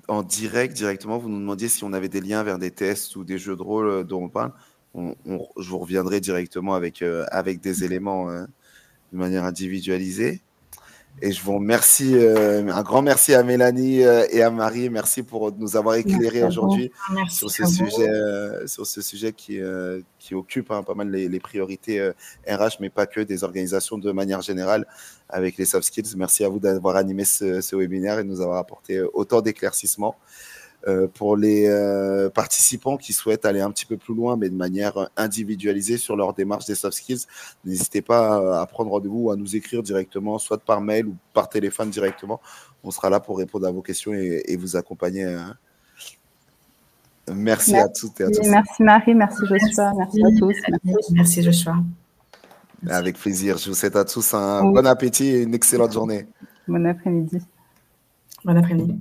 en directement. Vous nous demandiez si on avait des liens vers des tests ou des jeux de rôle dont on parle. Je vous reviendrai directement avec des éléments de manière individualisée. Et je vous remercie, un grand merci à Mélanie et à Marie. Merci pour nous avoir éclairé aujourd'hui sur ce sujet qui occupe pas mal les priorités RH, mais pas que, des organisations de manière générale avec les soft skills. Merci à vous d'avoir animé ce webinaire et de nous avoir apporté autant d'éclaircissements. Pour les participants qui souhaitent aller un petit peu plus loin, mais de manière individualisée sur leur démarche des soft skills, n'hésitez pas à prendre rendez-vous ou à nous écrire directement, soit par mail ou par téléphone directement. On sera là pour répondre à vos questions et vous accompagner. Merci à toutes et à tous. Merci Marie, merci Joshua, merci à tous. Merci Joshua. Avec plaisir. Je vous souhaite à tous un bon appétit et une excellente journée. Bon après-midi. Bon après-midi.